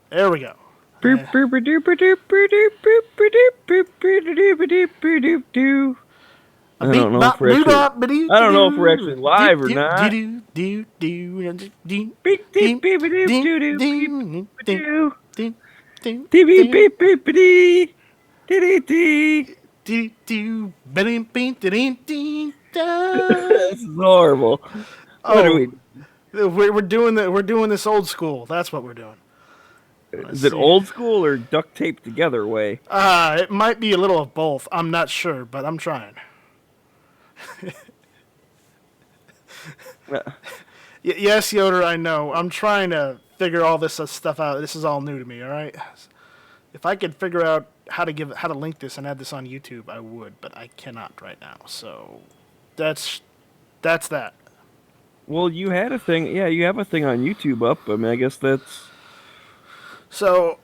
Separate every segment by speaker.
Speaker 1: There we go.
Speaker 2: Boop,
Speaker 1: Yeah.
Speaker 2: boop, doop, doop, doop, boop, doop, boop, doop, doop, doop, doop.
Speaker 1: A
Speaker 2: I don't
Speaker 1: beat
Speaker 2: know if
Speaker 1: bop
Speaker 2: we're
Speaker 1: doo
Speaker 2: actually.
Speaker 1: bop ba doo
Speaker 2: I don't know if we're
Speaker 1: doo
Speaker 2: actually
Speaker 1: doo
Speaker 2: live or
Speaker 1: doo
Speaker 2: not.
Speaker 1: doo doo doo doo doo
Speaker 2: Beep,
Speaker 1: doo
Speaker 2: deep, beep, doop,
Speaker 1: doo
Speaker 2: doo, doop, beep,
Speaker 1: doo doo
Speaker 2: doo.
Speaker 1: doo doo
Speaker 2: Dee, beep,
Speaker 1: doo
Speaker 2: beep, beep, dee. Dee, dee, dee.
Speaker 1: doo doo ba doo doo doo doo doo.
Speaker 2: This is horrible. What are
Speaker 1: Oh,
Speaker 2: we?
Speaker 1: we're doing this old school. That's what we're doing. Let's
Speaker 2: Is it
Speaker 1: see.
Speaker 2: old school or duct taped together way?
Speaker 1: It might be a little of both. I'm not sure, but I'm trying.
Speaker 2: Uh,
Speaker 1: Yes, Yoder, I know. I'm trying to figure all this stuff out. This is all new to me. All right. If I could figure out how to link this and add this on YouTube, I would, but I cannot right now. So that's that's that.
Speaker 2: well, you had a thing. Yeah, you have a thing on YouTube up. I mean, I guess that's.
Speaker 1: So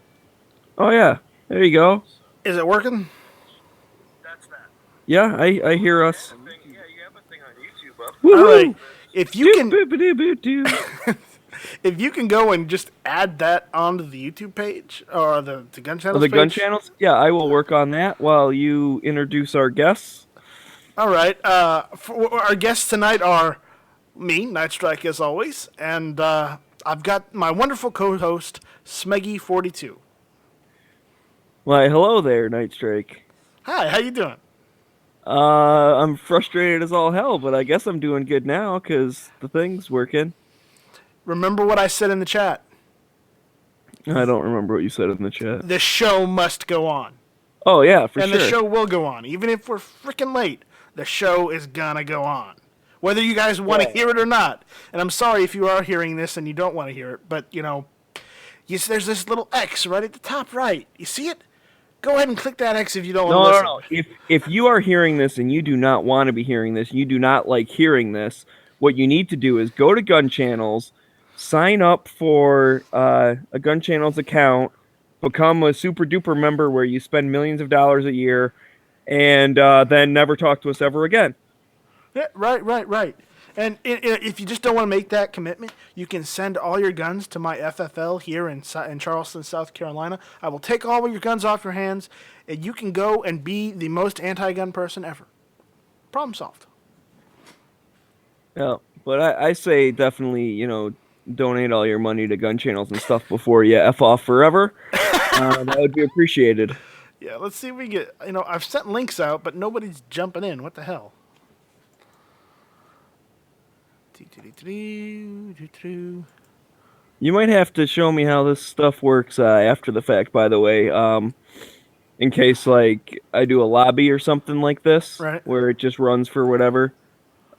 Speaker 2: Oh yeah, there you go.
Speaker 1: is it working?
Speaker 2: Yeah, I hear us.
Speaker 1: All right.
Speaker 2: Woohoo!
Speaker 1: If you
Speaker 2: Doop,
Speaker 1: can
Speaker 2: boop, doo, boop, doo.
Speaker 1: if you can go and just add that onto the YouTube page or the gun
Speaker 2: Oh,
Speaker 1: channels
Speaker 2: the gun
Speaker 1: page.
Speaker 2: channels? Yeah, I will work on that while you introduce our guests.
Speaker 1: All right. Our guests tonight are me, Nightstrike, as always, and I've got my wonderful co-host Smeggy42.
Speaker 2: Why, hello there, Nightstrike.
Speaker 1: Hi, how you doing?
Speaker 2: I'm frustrated as all hell, but I guess I'm doing good now because the thing's working.
Speaker 1: Remember what I said in the chat.
Speaker 2: I don't remember what you said in the chat.
Speaker 1: The show must go on,
Speaker 2: Oh yeah, for
Speaker 1: and the
Speaker 2: sure.
Speaker 1: show will go on, even if we're freaking late. The show is gonna go on, whether you guys want to
Speaker 2: Yeah.
Speaker 1: hear it or not. And I'm sorry if you are hearing this and you don't want to hear it, but there's this little X right at the top right. You see it? Go ahead and click that X if you don't want to
Speaker 2: No, no,
Speaker 1: listen.
Speaker 2: no. If you are hearing this and you do not want to be hearing this, you do not like hearing this, what you need to do is go to Gun Channels, sign up for a Gun Channels account, become a super duper member where you spend millions of dollars a year, and then never talk to us ever again.
Speaker 1: Yeah, right, right, right. And if you just don't want to make that commitment, you can send all your guns to my FFL here in Charleston, South Carolina. I will take all of your guns off your hands, and you can go and be the most anti-gun person ever. Problem solved.
Speaker 2: Yeah, but I say definitely, donate all your money to gun channels and stuff before you f off forever. That would be appreciated.
Speaker 1: Yeah, let's see if we get. I've sent links out, but nobody's jumping in. What the hell?
Speaker 2: You might have to show me how this stuff works after the fact, by the way, in case like I do a lobby or something like this
Speaker 1: Right.
Speaker 2: where it just runs for whatever.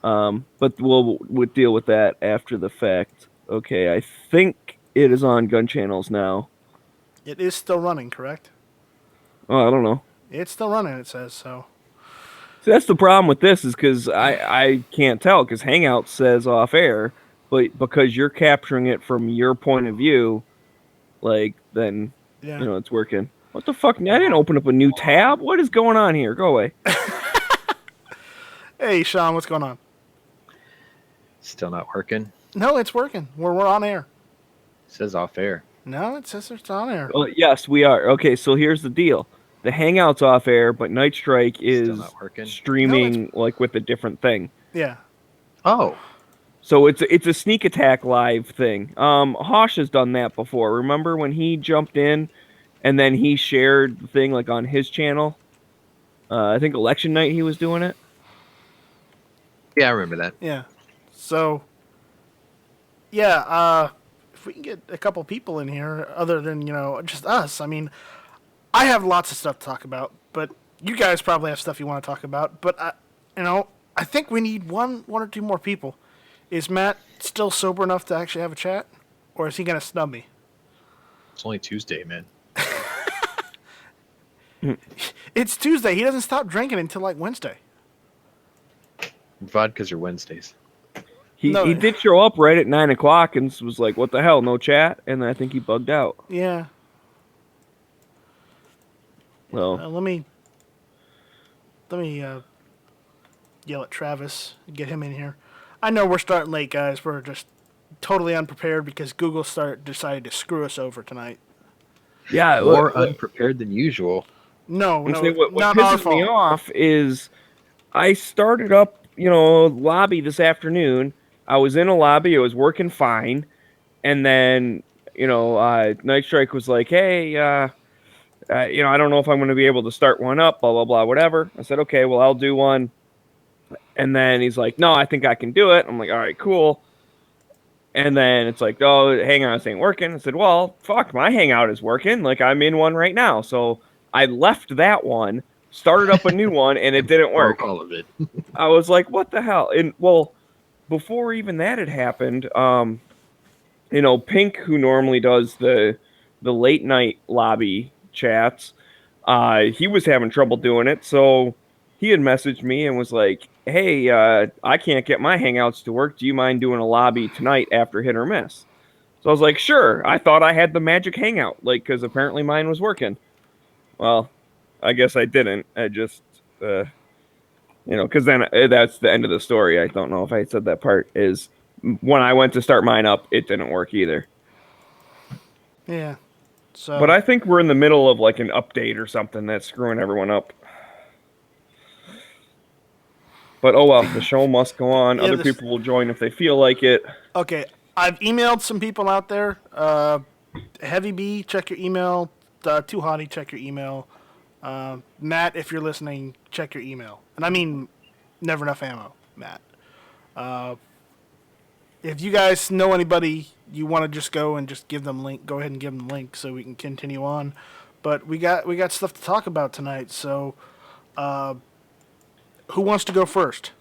Speaker 2: But we'll deal with that after the fact. Okay, I think it is on gun channels now.
Speaker 1: It is still running, correct?
Speaker 2: Oh, I don't know.
Speaker 1: It's still running. It says so.
Speaker 2: See, that's the problem with this is because I can't tell because Hangout says off air, but because you're capturing it from your point of view, like then
Speaker 1: Yeah.
Speaker 2: it's working. What the fuck? I didn't open up a new tab. What is going on here? Go away.
Speaker 1: Hey, Sean, what's going on?
Speaker 3: Still not working.
Speaker 1: No, it's working. We're on air.
Speaker 3: Says off air.
Speaker 1: No, it says it's on air.
Speaker 2: Well, yes, we are. Okay, so here's the deal. The Hangout's off air, but Night Strike
Speaker 3: Still
Speaker 2: is
Speaker 3: not working.
Speaker 2: streaming like with a different thing.
Speaker 1: Yeah.
Speaker 3: Oh,
Speaker 2: So it's a sneak attack live thing. Hosh has done that before. Remember when he jumped in and then he shared the thing like on his channel? I think election night he was doing it.
Speaker 3: yeah, I remember that.
Speaker 1: Yeah. So, yeah, if we can get a couple people in here other than, just us, I mean, I have lots of stuff to talk about, but you guys probably have stuff you want to talk about, but I think we need one or two more people. Is Matt still sober enough to actually have a chat, or is he going to snub me?
Speaker 3: It's only Tuesday, man.
Speaker 1: It's Tuesday. He doesn't stop drinking until like Wednesday.
Speaker 3: Vodkas are Wednesdays.
Speaker 2: He
Speaker 1: No.
Speaker 2: he did show up right at 9 o'clock and was like, "What the hell? No chat?" And then I think he bugged out.
Speaker 1: Yeah.
Speaker 2: Well,
Speaker 1: Let me yell at Travis and get him in here. I know we're starting late, guys. We're just totally unprepared because Google decided to screw us over tonight.
Speaker 2: Yeah,
Speaker 3: More unprepared than usual.
Speaker 1: No,
Speaker 2: And
Speaker 1: no,
Speaker 2: say what
Speaker 1: not our
Speaker 2: pisses me
Speaker 1: fault.
Speaker 2: off is I started up, lobby this afternoon. I was in a lobby. I was working fine, and then Night Strike was like, "Hey, I don't know if I'm going to be able to start one up. Blah blah blah, whatever." I said, "Okay, well, I'll do one." And then he's like, "No, I think I can do it." I'm like, "All right, cool." And then it's like, "Oh, Hangouts ain't working." I said, "Well, fuck, my Hangout is working. Like I'm in one right now." So I left that one, started up a new one, and it didn't work.
Speaker 3: All of it.
Speaker 2: I was like, "What the hell?" And well, before even that had happened, Pink, who normally does the late night lobby chats, he was having trouble doing it, so he had messaged me and was like, "Hey, I can't get my Hangouts to work. Do you mind doing a lobby tonight after hit or miss?" So I was like, "Sure." I thought I had the magic Hangout, because apparently mine was working. Well, I guess I didn't. I just, because then that's the end of the story. I don't know if I said that part. Is when I went to start mine up, it didn't work either.
Speaker 1: Yeah. So,
Speaker 2: But I think we're in the middle of like an update or something that's screwing everyone up. But oh well, the show must go on.
Speaker 1: Yeah,
Speaker 2: Other
Speaker 1: this-
Speaker 2: people will join if they feel like it.
Speaker 1: okay, I've emailed some people out there. Heavy B, check your email. Too Hottie, check your email. Matt, if you're listening, check your email. And I mean, never enough ammo, Matt. If you guys know anybody you want to just go and just give them link, go ahead and give them the link so we can continue on. But we got stuff to talk about tonight. So, who wants to go first?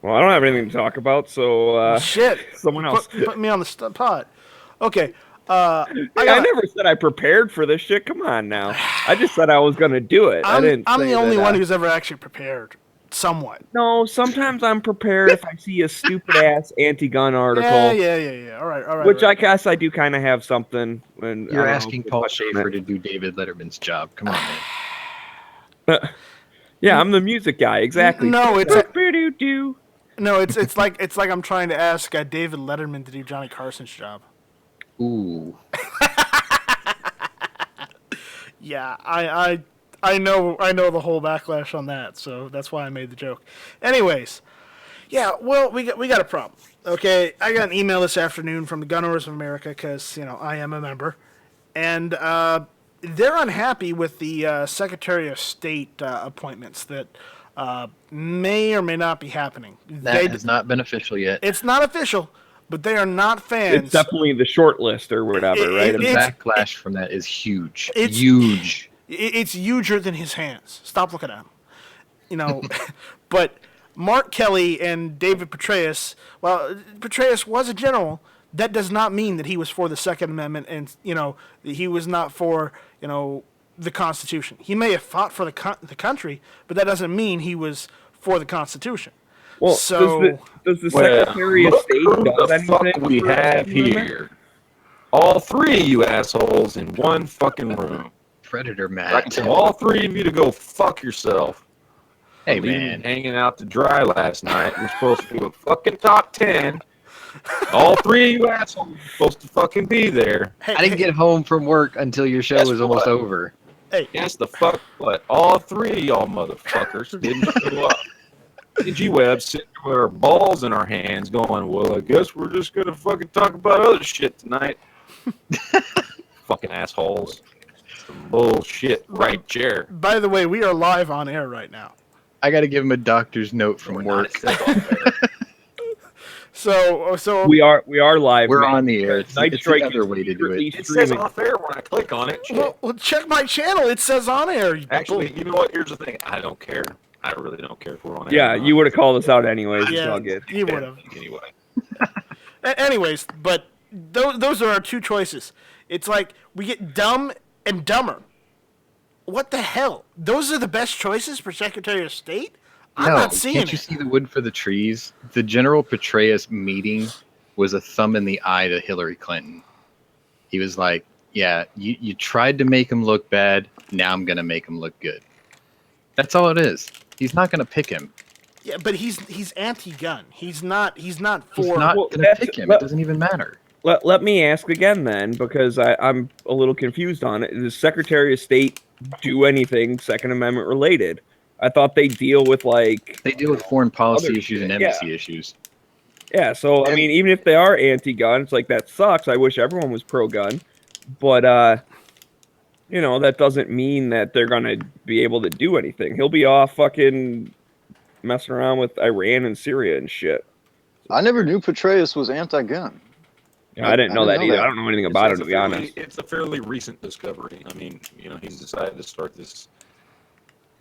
Speaker 2: Well, I don't have anything to talk about, so
Speaker 1: Shit,
Speaker 2: someone else.
Speaker 1: Put me on the spot. Okay.
Speaker 2: I never said I prepared for this shit. Come on now. I just said I was gonna do it. I didn't.
Speaker 1: I'm
Speaker 2: say
Speaker 1: the only
Speaker 2: that,
Speaker 1: one who's ever actually prepared, somewhat.
Speaker 2: No, sometimes I'm prepared if I see a stupid ass anti-gun article.
Speaker 1: Yeah. All right.
Speaker 2: Which
Speaker 1: all
Speaker 2: I
Speaker 1: right.
Speaker 2: guess I do kind of have something. And
Speaker 3: You're
Speaker 2: I don't know
Speaker 3: asking
Speaker 2: if we
Speaker 3: Paul
Speaker 2: touched on
Speaker 3: Schaefer
Speaker 2: it.
Speaker 3: to do David Letterman's job. Come on, man.
Speaker 2: Yeah, I'm the music guy. Exactly.
Speaker 1: No, it's
Speaker 2: Do.
Speaker 1: no, it's like I'm trying to ask David Letterman to do Johnny Carson's job.
Speaker 3: Ooh.
Speaker 1: Yeah, I know the whole backlash on that, so that's why I made the joke. Anyways, yeah, well, we got a problem. Okay, I got an email this afternoon from the Gun Owners of America because I am a member, and they're unhappy with the Secretary of State appointments that may or may not be happening.
Speaker 3: That has not been official yet.
Speaker 1: It's not official, but they are not fans.
Speaker 2: It's definitely the short list or whatever, right?
Speaker 3: The
Speaker 1: it's-
Speaker 3: backlash from that is huge.
Speaker 1: it's-
Speaker 3: Huge.
Speaker 1: It's huger than his hands. Stop looking at him. But Mark Kelly and David Petraeus, well, Petraeus was a general. That does not mean that he was for the Second Amendment and, that he was not for, the Constitution. He may have fought for the country, but that doesn't mean he was for the Constitution.
Speaker 2: Well,
Speaker 1: So-
Speaker 2: does the Secretary of State
Speaker 4: who
Speaker 2: does
Speaker 4: the fuck
Speaker 2: anything?
Speaker 4: we
Speaker 2: for
Speaker 4: have
Speaker 2: the amendment?
Speaker 4: here? All three of you assholes in one fucking room.
Speaker 3: Predator
Speaker 4: I can
Speaker 3: Matt.
Speaker 4: tell all three of you to go fuck yourself.
Speaker 3: Hey,
Speaker 4: Leaving
Speaker 3: man.
Speaker 4: hanging out to dry last night. We're supposed to do a fucking top 10. All three of you assholes are supposed to fucking be there.
Speaker 1: Hey,
Speaker 3: I didn't get home from work until your show
Speaker 4: Guess
Speaker 3: was almost
Speaker 4: what?
Speaker 3: over.
Speaker 1: Hey,
Speaker 4: Guess the fuck what? All three of y'all motherfuckers didn't show up. G Web sitting with our balls in our hands going, well, I guess we're just going to fucking talk about other shit tonight. Fucking assholes. Some bullshit right there.
Speaker 1: by the way, we are live on air right now.
Speaker 3: I got to give him a doctor's note from
Speaker 4: We're
Speaker 3: work.
Speaker 4: not off air.
Speaker 1: So
Speaker 2: We are live.
Speaker 3: We're
Speaker 2: man.
Speaker 3: on the air. It's,
Speaker 2: Night
Speaker 3: it's
Speaker 2: Strike
Speaker 3: the other
Speaker 2: is
Speaker 3: way to do
Speaker 2: secretly
Speaker 3: it.
Speaker 4: It says
Speaker 2: streaming.
Speaker 4: off air when I click on it. Shit.
Speaker 1: well, check my channel. It says on air.
Speaker 4: Actually, you know what? Here's the thing. I don't care. I really don't care if we're on air.
Speaker 2: Yeah,
Speaker 4: or not.
Speaker 2: you would have called us out anyways. It's
Speaker 1: Yeah.
Speaker 2: all good.
Speaker 1: You would have.
Speaker 4: Anyway.
Speaker 1: Anyways, but those are our two choices. It's like we get dumb and dumber. What the hell? Those are the best choices for Secretary of State? I'm
Speaker 3: No,
Speaker 1: not seeing
Speaker 3: can't you
Speaker 1: it.
Speaker 3: see the wood for the trees? The General Petraeus meeting was a thumb in the eye to Hillary Clinton. He was like, yeah, you tried to make him look bad. Now I'm going to make him look good. That's all it is. He's not going to pick him.
Speaker 1: Yeah, but he's anti-gun. He's not
Speaker 3: He's
Speaker 1: for.
Speaker 3: not
Speaker 2: Well,
Speaker 3: going to
Speaker 2: that's-
Speaker 3: pick him.
Speaker 2: but-
Speaker 3: It doesn't even matter.
Speaker 2: let me ask again then, because I'm a little confused on it. Does Secretary of State do anything Second Amendment related? I thought they deal with like
Speaker 3: They deal with foreign policy
Speaker 2: other
Speaker 3: issues and
Speaker 2: shit,
Speaker 3: embassy issues.
Speaker 2: yeah. So I mean, even if they are anti-gun, it's like that sucks. I wish everyone was pro-gun, but you know, that doesn't mean that they're gonna be able to do anything. He'll be off fucking messing around with Iran and Syria and shit.
Speaker 5: I never knew Petraeus was anti-gun.
Speaker 2: Yeah, I didn't know that either. I don't know anything about it, to be honest.
Speaker 4: It's a fairly recent discovery. I mean, you know, he's decided to start this.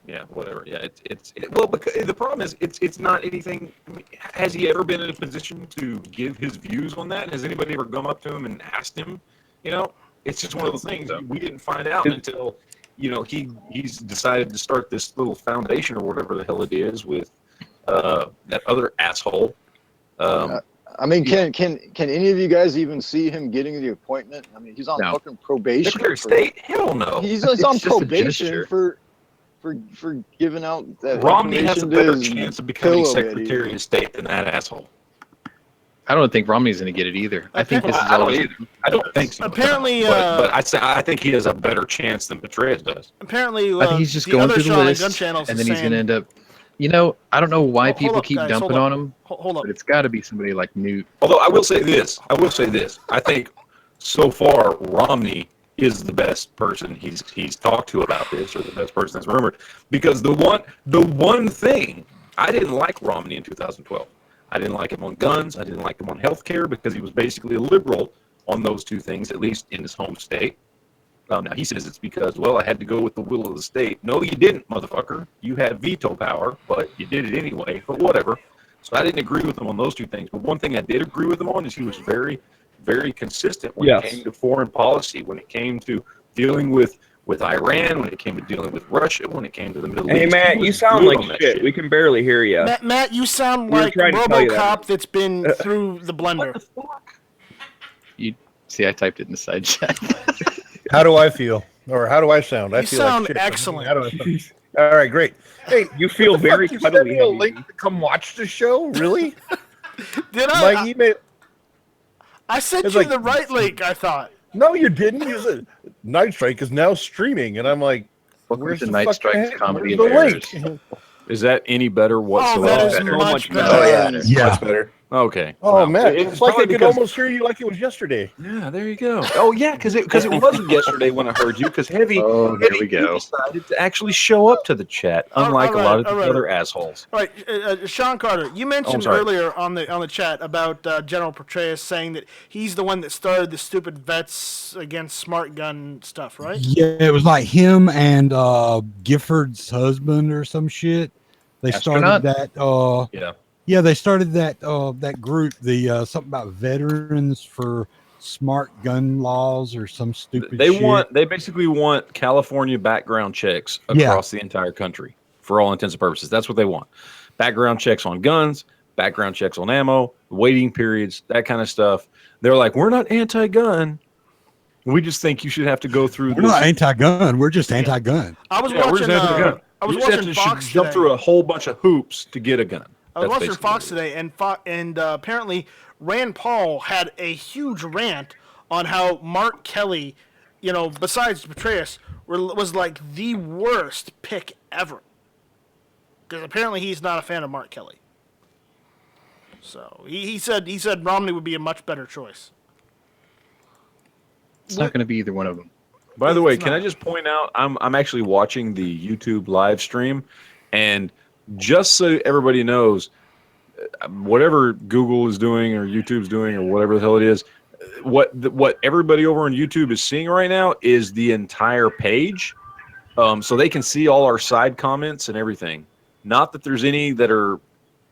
Speaker 4: Yeah, whatever. Yeah, well, because the problem is, it's not anything. I mean, has he ever been in a position to give his views on that? Has anybody ever come up to him and asked him? You know, it's just one of those things we didn't find out until, you know, he's decided to start this little foundation or whatever the hell it is with that other asshole.
Speaker 5: I mean, can any of you guys even see him getting the appointment? I mean, he's on
Speaker 3: No.
Speaker 5: fucking probation.
Speaker 4: Secretary of State? Hell no.
Speaker 5: He's
Speaker 3: It's
Speaker 5: on
Speaker 3: just a
Speaker 5: probation
Speaker 3: gesture.
Speaker 5: for giving out that
Speaker 4: Romney has a
Speaker 5: information to
Speaker 4: better
Speaker 5: his
Speaker 4: chance of becoming
Speaker 5: pillow
Speaker 4: Secretary
Speaker 5: lady.
Speaker 4: of State than that asshole.
Speaker 3: I don't think Romney's going to get it either. I think this is
Speaker 4: I
Speaker 3: all.
Speaker 4: don't either. I don't think so.
Speaker 1: Apparently,
Speaker 4: but I think he has a better chance than Petraeus does.
Speaker 1: Apparently,
Speaker 3: I think he's just
Speaker 1: the
Speaker 3: going
Speaker 1: other
Speaker 3: through the
Speaker 1: Sean and
Speaker 3: list,
Speaker 1: gun channels
Speaker 3: and
Speaker 1: is
Speaker 3: then he's
Speaker 1: saying,
Speaker 3: going to end up. You know, I don't know why
Speaker 1: Hold
Speaker 3: people
Speaker 1: up,
Speaker 3: keep
Speaker 1: guys,
Speaker 3: dumping
Speaker 1: hold up.
Speaker 3: on him,
Speaker 1: Hold up.
Speaker 3: but it's got to be somebody like Newt.
Speaker 4: Although I will say this. I think so far Romney is the best person he's talked to about this, or the best person that's rumored. Because the one thing I didn't like Romney in 2012. I didn't like him on guns. I didn't like him on health care because he was basically a liberal on those two things, at least in his home state. Now, he says it's because, well, I had to go with the will of the state. No, you didn't, motherfucker. You had veto power, but you did it anyway, but whatever. So I didn't agree with him on those two things. But one thing I did agree with him on is he was very, very consistent when it came to foreign policy, when it came to dealing with Iran, when it came to dealing with Russia, when it came to the Middle East.
Speaker 2: Hey, Matt,
Speaker 4: He
Speaker 2: you
Speaker 4: was
Speaker 2: sound
Speaker 4: good
Speaker 2: like
Speaker 4: on that
Speaker 2: shit. We can barely hear you.
Speaker 1: Matt, you sound
Speaker 2: We were
Speaker 1: like
Speaker 2: trying to tell you that.
Speaker 1: RoboCop that's been through the blender.
Speaker 3: You see, I typed it in the side chat.
Speaker 6: How do I feel? Or how do I sound? I
Speaker 1: You
Speaker 6: feel
Speaker 1: sound
Speaker 6: like shit.
Speaker 1: excellent.
Speaker 6: How do I sound? All right, great. Hey,
Speaker 2: You feel
Speaker 6: what the
Speaker 2: very
Speaker 6: fuck? You sent
Speaker 2: cuddly.
Speaker 6: me a
Speaker 2: heavy.
Speaker 6: link to come watch the show? Really?
Speaker 1: Did
Speaker 6: My
Speaker 1: I?
Speaker 6: email.
Speaker 1: I sent
Speaker 6: It's
Speaker 1: you
Speaker 6: like-
Speaker 1: the right link, I thought.
Speaker 6: No, you didn't. You said Night Strike is now streaming, and I'm like,
Speaker 3: Welcome
Speaker 6: where's
Speaker 3: to
Speaker 6: the
Speaker 3: Night
Speaker 6: fucking
Speaker 3: Strike's
Speaker 6: heck?
Speaker 3: Comedy
Speaker 6: Where's
Speaker 3: and
Speaker 6: the link?
Speaker 4: Is that any better whatsoever?
Speaker 1: that is
Speaker 2: better.
Speaker 1: much
Speaker 2: So much
Speaker 1: better.
Speaker 2: better.
Speaker 7: Yeah.
Speaker 8: Much better.
Speaker 4: Okay.
Speaker 6: Oh
Speaker 4: Wow.
Speaker 6: man, it's like I
Speaker 4: probably
Speaker 6: could
Speaker 4: because-
Speaker 6: almost hear you like it was yesterday.
Speaker 4: Yeah, there you go. Oh yeah, because it wasn't yesterday when I heard you. Because Heavy,
Speaker 3: Oh, here
Speaker 4: Heavy,
Speaker 3: we go.
Speaker 4: you decided to actually show up to the chat, unlike a lot of these other assholes.
Speaker 1: All right, Sean Carter, you mentioned
Speaker 4: sorry.
Speaker 1: earlier on the chat about General Petraeus saying that he's the one that started the stupid vets against smart gun stuff, right?
Speaker 7: Yeah, it was like him and Gifford's husband or some shit. They
Speaker 3: Astronaut?
Speaker 7: started that.
Speaker 4: Yeah.
Speaker 7: Yeah, they started that that group, the something about veterans for smart gun laws or some stupid.
Speaker 4: They
Speaker 7: shit.
Speaker 4: basically want California background checks
Speaker 7: Yeah.
Speaker 4: across the entire country for all intents and purposes. That's what they want. Background checks on guns, background checks on ammo, waiting periods, that kind of stuff. They're like, we're not anti-gun. We just think you should have to go through
Speaker 7: We're
Speaker 4: this.
Speaker 7: not anti-gun. We're just anti-gun.
Speaker 1: I was
Speaker 4: Yeah, we're
Speaker 1: watching.
Speaker 4: just anti-gun.
Speaker 1: I was
Speaker 4: You just have
Speaker 1: watching
Speaker 4: to
Speaker 1: Fox
Speaker 4: jump
Speaker 1: today.
Speaker 4: through a whole bunch of hoops to get a gun.
Speaker 1: I was
Speaker 4: That's
Speaker 1: watching
Speaker 4: basically
Speaker 1: Fox
Speaker 4: what it is.
Speaker 1: today, and apparently Rand Paul had a huge rant on how Mark Kelly, you know, besides Petraeus, was like the worst pick ever. Because apparently he's not a fan of Mark Kelly. So he said Romney would be a much better choice.
Speaker 3: It's not going to be either one of them.
Speaker 4: By the way,
Speaker 1: It's
Speaker 4: can I
Speaker 1: not.
Speaker 4: just point out I'm actually watching the YouTube live stream, and just so everybody knows, whatever Google is doing or YouTube's doing or whatever the hell it is, what everybody over on YouTube is seeing right now is the entire page, so they can see all our side comments and everything. Not that there's any that are,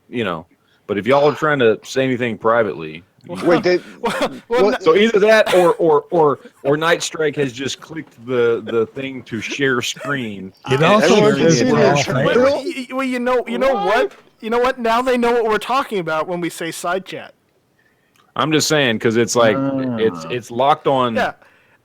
Speaker 4: you know, but if y'all are trying to say anything privately.
Speaker 5: Wait, they,
Speaker 1: Well,
Speaker 5: what?
Speaker 4: So either that or Night Strike has just clicked the thing to share screen.
Speaker 7: It also
Speaker 5: everyone can
Speaker 7: says
Speaker 5: see
Speaker 7: we're
Speaker 5: their
Speaker 7: all
Speaker 5: shirt.
Speaker 7: fans.
Speaker 1: well, you know what? You know what? Now they know what we're talking about when we say side chat.
Speaker 4: I'm just saying because it's like it's locked on
Speaker 1: Yeah.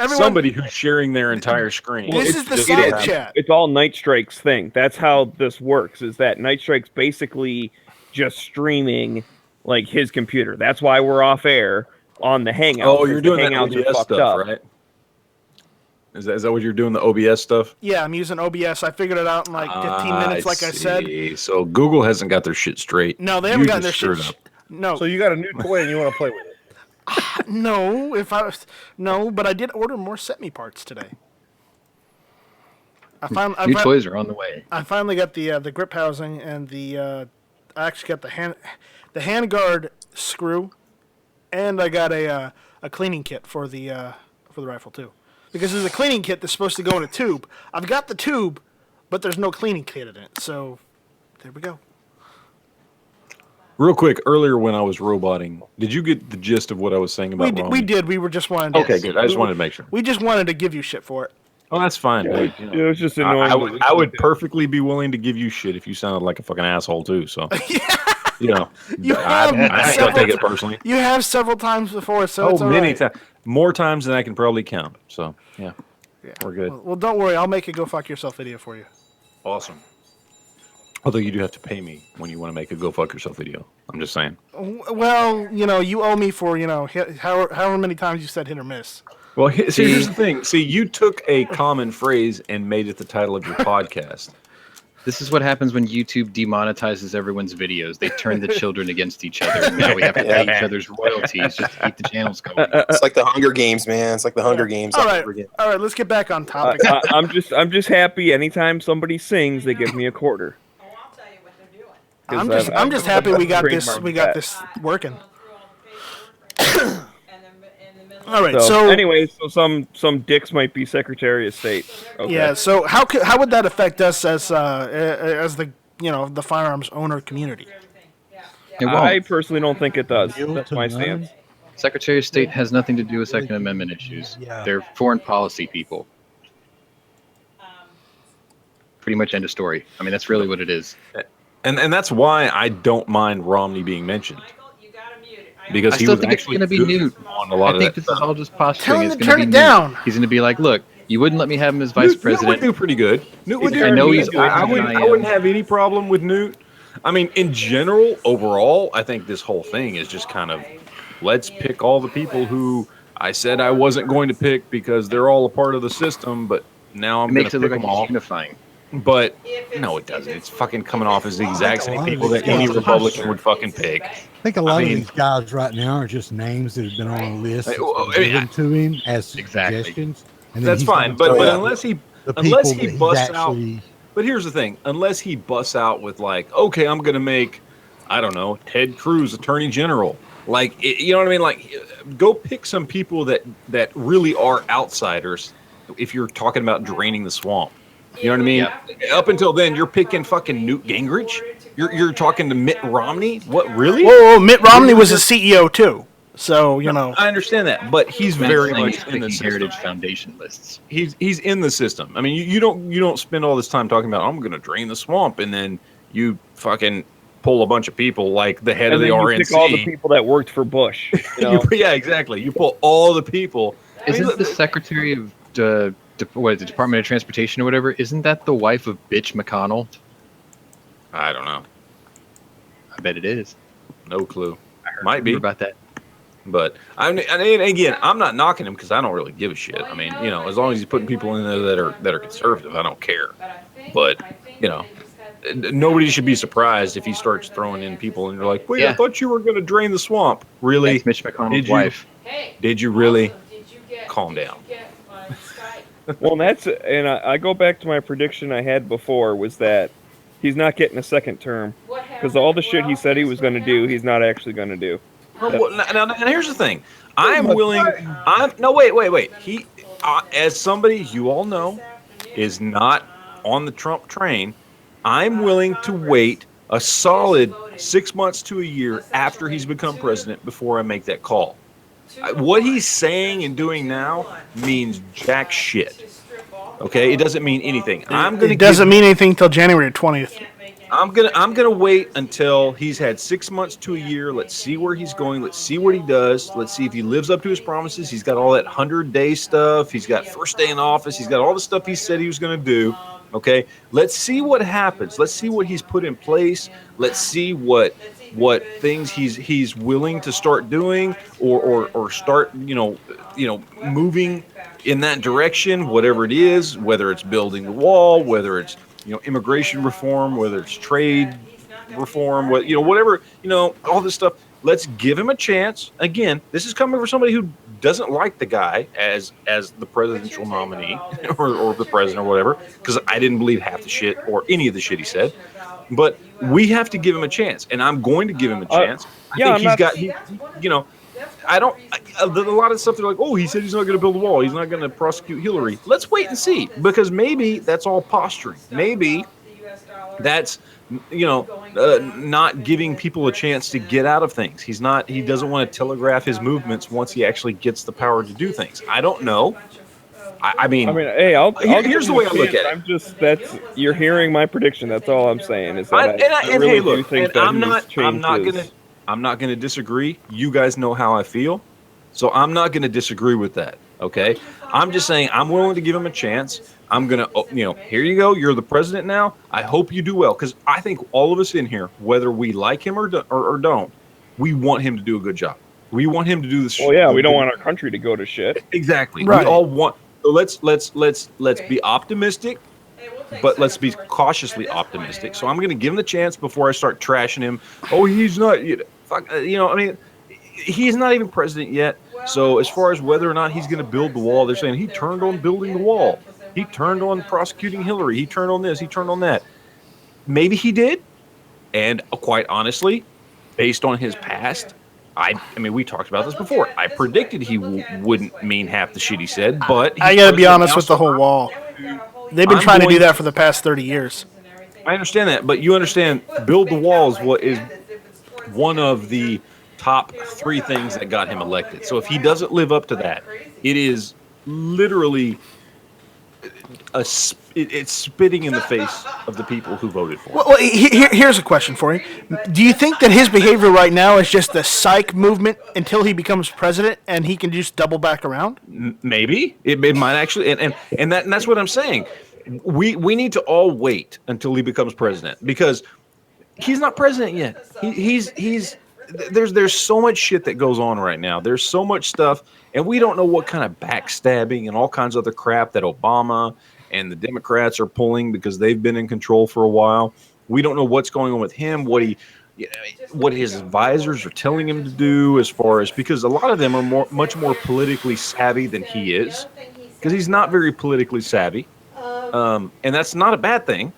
Speaker 1: Everyone,
Speaker 4: somebody who's sharing their entire screen.
Speaker 1: This
Speaker 4: It's
Speaker 1: is the
Speaker 4: just-
Speaker 1: side chat.
Speaker 2: It's all Night Strike's thing. That's how this works. Is that Night Strike's basically just streaming like his computer. That's why we're off air, on the Hangout.
Speaker 4: Oh,
Speaker 2: 'cause
Speaker 4: you're
Speaker 2: the
Speaker 4: doing that
Speaker 2: Hangouts are
Speaker 4: OBS
Speaker 2: fucked
Speaker 4: stuff,
Speaker 2: up.
Speaker 4: right? Is that what you're doing, the OBS stuff?
Speaker 1: Yeah, I'm using OBS. I figured it out in like 15 minutes, like I said.
Speaker 4: see. So Google hasn't got their shit straight.
Speaker 1: No, they haven't
Speaker 4: You
Speaker 1: gotten their
Speaker 4: just
Speaker 1: shit.
Speaker 4: screwed up.
Speaker 1: No,
Speaker 6: So you got a new toy and you want to play with it.
Speaker 1: no. No, but I did order more set me parts today.
Speaker 3: New toys are on the way.
Speaker 1: I finally got the grip housing and I actually got the hand guard screw, and I got a cleaning kit for the rifle too, because there's a cleaning kit that's supposed to go in a tube. I've got the tube, but there's no cleaning kit in it. So there we go.
Speaker 4: Real quick, earlier when I was roboting, did you get the gist of what I was saying about
Speaker 1: We
Speaker 4: Romney?
Speaker 1: did. We were just wanting to.
Speaker 4: Okay, good. I just wanted to make sure.
Speaker 1: We just wanted to give you shit for it.
Speaker 4: Oh, that's fine. dude. You know.
Speaker 2: It was just annoying.
Speaker 4: I would perfectly be willing to give you shit if you sounded like a fucking asshole too. So, you know,
Speaker 1: You
Speaker 4: I
Speaker 1: have
Speaker 4: don't take it
Speaker 1: several-
Speaker 4: personally.
Speaker 1: You have several times before, so it's all
Speaker 4: Many
Speaker 1: right.
Speaker 4: times, more times than I can probably count. So, yeah,
Speaker 1: Yeah.
Speaker 4: we're good.
Speaker 1: Well, don't worry. I'll make a go fuck yourself video for you.
Speaker 4: Awesome. Although you do have to pay me when you want to make a go fuck yourself video. I'm just saying.
Speaker 1: Well, you owe me for however many times you said hit or miss.
Speaker 4: Well, see, here's the thing. See, you took a common phrase and made it the title of your podcast.
Speaker 3: This is what happens when YouTube demonetizes everyone's videos. They turn the children against each other. And now we have to pay each other's royalties just to keep the channels going.
Speaker 8: It's like the Hunger Games, man. It's like the Hunger Games.
Speaker 1: All
Speaker 8: all
Speaker 1: right,
Speaker 8: over again.
Speaker 1: all right. Let's get back on topic.
Speaker 2: I'm just happy anytime somebody sings, they give me a quarter.
Speaker 9: Oh, I'll tell you what they're doing.
Speaker 1: I'm just happy we got this.
Speaker 2: trademarked
Speaker 1: We got
Speaker 2: that.
Speaker 1: this working.
Speaker 9: Going through all the paperwork and in the middle
Speaker 1: All right.
Speaker 2: So,
Speaker 1: So
Speaker 2: anyways, some dicks might be Secretary of State. Okay.
Speaker 1: yeah. So how would that affect us as the the firearms owner community?
Speaker 9: everything. Yeah.
Speaker 3: It won't.
Speaker 2: I personally don't think it does.
Speaker 7: Yield
Speaker 2: That's
Speaker 7: to
Speaker 2: my
Speaker 7: none.
Speaker 2: stance.
Speaker 3: Secretary of State has nothing to do with Second Amendment issues.
Speaker 7: Yeah.
Speaker 3: They're foreign policy people. Pretty much end of story. I mean, that's really what it is.
Speaker 4: And that's why I don't mind Romney being mentioned.
Speaker 9: Michael, you gotta mute it.
Speaker 4: Because
Speaker 3: I
Speaker 4: he
Speaker 3: still
Speaker 4: was
Speaker 3: think it's
Speaker 4: actually
Speaker 3: going to be
Speaker 4: good
Speaker 3: Newt.
Speaker 4: on a lot
Speaker 3: I
Speaker 4: of
Speaker 3: think
Speaker 4: that
Speaker 3: this is
Speaker 4: stuff.
Speaker 3: all just posturing.
Speaker 1: Tell him
Speaker 3: It's
Speaker 1: to
Speaker 3: gonna
Speaker 1: turn
Speaker 3: be
Speaker 1: it
Speaker 3: Newt.
Speaker 1: down.
Speaker 3: He's going to be like, look, you wouldn't let me have him as vice
Speaker 4: Newt would
Speaker 3: president.
Speaker 4: do pretty good. Newt would do
Speaker 3: I know
Speaker 4: pretty
Speaker 3: he's
Speaker 4: good. I
Speaker 3: older than I
Speaker 4: wouldn't
Speaker 3: am.
Speaker 4: have any problem with Newt. I mean, in general, overall, I think this whole thing is just kind of let's pick all the people who I said I wasn't going to pick because they're all a part of the system, but now I'm
Speaker 3: It
Speaker 4: going
Speaker 3: makes
Speaker 4: to
Speaker 3: it
Speaker 4: pick
Speaker 3: look
Speaker 4: them
Speaker 3: like
Speaker 4: all.
Speaker 3: he's unifying.
Speaker 4: But no, it doesn't. It's fucking coming off as the exact same people that any Republican would fucking pick.
Speaker 7: I think a lot
Speaker 4: mean-
Speaker 7: of these guys right now are just names that have been on a list that's
Speaker 4: well,
Speaker 7: been given to him as
Speaker 3: Exactly.
Speaker 7: suggestions. And then
Speaker 4: That's
Speaker 7: he's
Speaker 4: fine,
Speaker 7: gonna
Speaker 4: but
Speaker 7: throw out
Speaker 4: unless he
Speaker 7: the
Speaker 4: unless
Speaker 7: people
Speaker 4: he
Speaker 7: that he's
Speaker 4: busts out.
Speaker 7: actually-
Speaker 4: But here's the thing: unless he busts out with like, okay, I'm gonna make, I don't know, Ted Cruz Attorney General. Like, you know what I mean? Like, go pick some people that really are outsiders. If you're talking about draining the swamp, you know what I mean? Up until then, you're picking fucking Newt Gingrich. You're talking to Mitt Romney. What really?
Speaker 1: Whoa, Mitt Romney was a CEO too. So
Speaker 4: I understand that, but he's
Speaker 3: That's
Speaker 4: very
Speaker 3: saying
Speaker 4: much
Speaker 3: he's
Speaker 4: in the
Speaker 3: picking
Speaker 4: system.
Speaker 3: Heritage Foundation lists.
Speaker 4: He's in the system. I mean, you don't spend all this time talking about I'm going to drain the swamp, and then you fucking pull a bunch of people like the head
Speaker 2: And
Speaker 4: of the
Speaker 2: then you
Speaker 4: RNC.
Speaker 2: pick all the people that worked for Bush. You know?
Speaker 4: Yeah, exactly. You pull all the people. I mean,
Speaker 3: Isn't the Secretary of the Department of Transportation or whatever? Isn't that the wife of Bitch McConnell?
Speaker 4: I don't know.
Speaker 3: I bet it is.
Speaker 4: No clue.
Speaker 3: I heard
Speaker 4: Might be.
Speaker 3: about that.
Speaker 4: But I mean, again, I'm not knocking him because I don't really give a shit. I mean, as long as he's putting people in there that are conservative, I don't care. But nobody should be surprised if he starts throwing in people and you're like, wait, I
Speaker 3: Yeah.
Speaker 4: thought you were going to drain the swamp. Really?
Speaker 3: That's Mitch McConnell's
Speaker 4: Did you?
Speaker 3: wife.
Speaker 4: Did you really? Calm down.
Speaker 2: Well, and I go back to my prediction I had before was that he's not getting a second term because all the shit he said he was going to do, he's not actually going to do.
Speaker 4: Well, now, here's the thing. I'm willing. Wait. He, as somebody you all know, is not on the Trump train. I'm willing to wait a solid 6 months to a year after he's become president before I make that call. What he's saying and doing now means jack shit. Okay, it doesn't mean anything.
Speaker 1: it doesn't mean anything until January 20th.
Speaker 4: I'm gonna wait until he's had 6 months to a year. Let's see where he's going. Let's see what he does. Let's see if he lives up to his promises. He's got all that 100-day stuff. He's got first day in office. He's got all the stuff he said he was gonna do. Okay, let's see what happens. Let's see what he's put in place. Let's see what what things he's willing to start doing or start moving in that direction, whatever it is, whether it's building the wall, whether it's immigration reform, whether it's trade reform, whatever, all this stuff. Let's give him a chance. Again, this is coming from somebody who doesn't like the guy as the presidential nominee or the president or whatever, because I didn't believe half the shit or any of the shit he said. But we have to give him a chance, and I'm going to give him a chance. I don't. A lot of stuff they're like, oh, he said he's not going to build a wall. He's not going to prosecute Hillary. Let's wait and see, because maybe that's all posturing. Maybe that's not giving people a chance to get out of things. He doesn't want to telegraph his movements once he actually gets the power to do things. I don't know. I mean,
Speaker 2: hey,
Speaker 4: here's the way I look at it.
Speaker 2: You're hearing my prediction. That's all I'm saying. Is that
Speaker 4: I'm not gonna disagree. You guys know how I feel, so I'm not gonna disagree with that. Okay, I'm just saying I'm willing to give him a chance. I'm gonna, here you go. You're the president now. I hope you do well, because I think all of us in here, whether we like him or don't, we want him to do a good job. We want him to do this.
Speaker 2: Well, yeah, we don't want our country to go to shit.
Speaker 4: Exactly.
Speaker 1: Right.
Speaker 4: We all want. So let's be optimistic, but let's be cautiously optimistic. So I'm going to give him the chance before I start trashing him. Oh, he's not. He's not even president yet. So as far as whether or not he's going to build the wall, they're saying he turned on building the wall. He turned on prosecuting Hillary. He turned on this. He turned on that. Maybe he did. And quite honestly, based on his past, I mean, we talked about this before. I predicted he wouldn't mean half the shit he said, but
Speaker 1: I got to be honest with the whole wall. They've been trying to do that for the past 30 years.
Speaker 4: I understand that, but you understand, build the wall is what is one of the top 3 things that got him elected. So if he doesn't live up to that, it is literally it's spitting in the face of the people who voted for him.
Speaker 1: Well, here's a question for you. Do you think that his behavior right now is just the psych movement until he becomes president and he can just double back around?
Speaker 4: Maybe. It might actually, and that's what I'm saying. We need to all wait until he becomes president, because he's not president yet. There's so much shit that goes on right now. There's so much stuff, and we don't know what kind of backstabbing and all kinds of other crap that Obama and the Democrats are pulling because they've been in control for a while. We don't know what's going on with him, what his advisors are telling him to do, as far as, because a lot of them are much more politically savvy than he is, because he's not very politically savvy, and that's not a bad thing.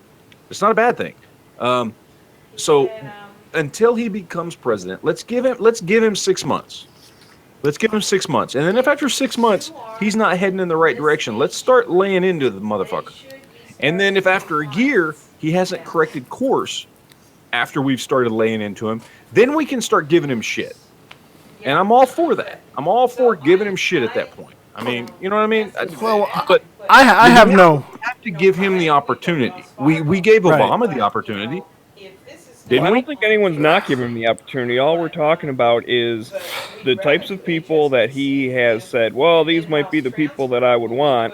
Speaker 4: It's not a bad thing. So until he becomes president, let's give him 6 months. Let's give him 6 months. And then if after 6 months he's not heading in the right direction, let's start laying into the motherfucker. And then if after a year he hasn't corrected course after we've started laying into him, then we can start giving him shit. And I'm all for that. I'm all for giving him shit at that point. I mean, you know what I mean?
Speaker 1: Well,
Speaker 4: but
Speaker 1: I have no.
Speaker 4: We have to give him the opportunity. We gave Obama the opportunity.
Speaker 2: I don't think anyone's not giving him the opportunity. All we're talking about is the types of people that he has said, well, these might be the people that I would want.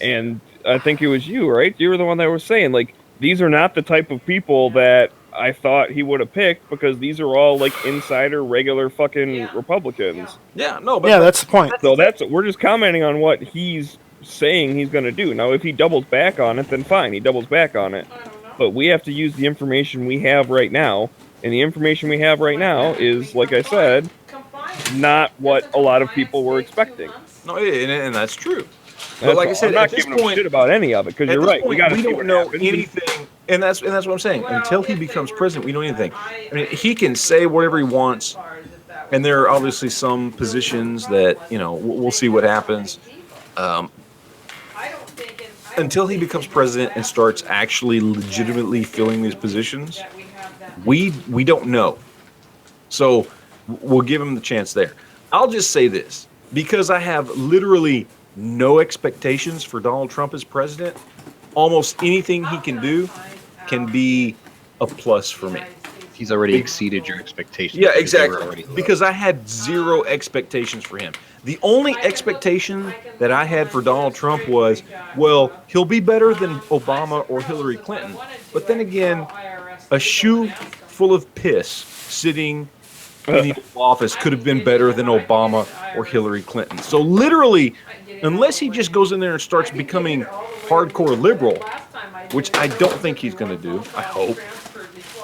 Speaker 2: And I think it was you, right? You were the one that was saying, like, these are not the type of people that I thought he would have picked, because these are all, like, insider, regular fucking Republicans.
Speaker 4: Yeah, no, but
Speaker 1: Yeah, that's the point.
Speaker 2: So we're just commenting on what he's saying he's going to do. Now, if he doubles back on it, then fine, he doubles back on it. But we have to use the information we have right now, and the information we have right now is, like I said, not what a lot of people were expecting.
Speaker 4: No, and that's true. But like I said,
Speaker 2: I'm not
Speaker 4: at this
Speaker 2: giving a
Speaker 4: point,
Speaker 2: shit about any of it, because you're right. We
Speaker 4: don't know anything, and that's what I'm saying. Until he becomes president, we don't know anything. I mean, he can say whatever he wants, and there are obviously some positions that we'll see what happens. Until he becomes president and starts actually legitimately filling these positions, we don't know. So we'll give him the chance there. I'll just say this, because I have literally no expectations for Donald Trump as president. Almost anything he can do can be a plus for me.
Speaker 3: He's already exceeded your expectations.
Speaker 4: Yeah,
Speaker 3: because they were
Speaker 4: exactly.
Speaker 3: already low.
Speaker 4: Because I had zero expectations for him. The only expectation that I had for Donald Trump was, well, he'll be better than Obama or Hillary Clinton. But then again, a shoe full of piss sitting in the office could have been better than Obama or Hillary Clinton. So literally, unless he just goes in there and starts becoming hardcore liberal, which I don't think he's going to do, I hope.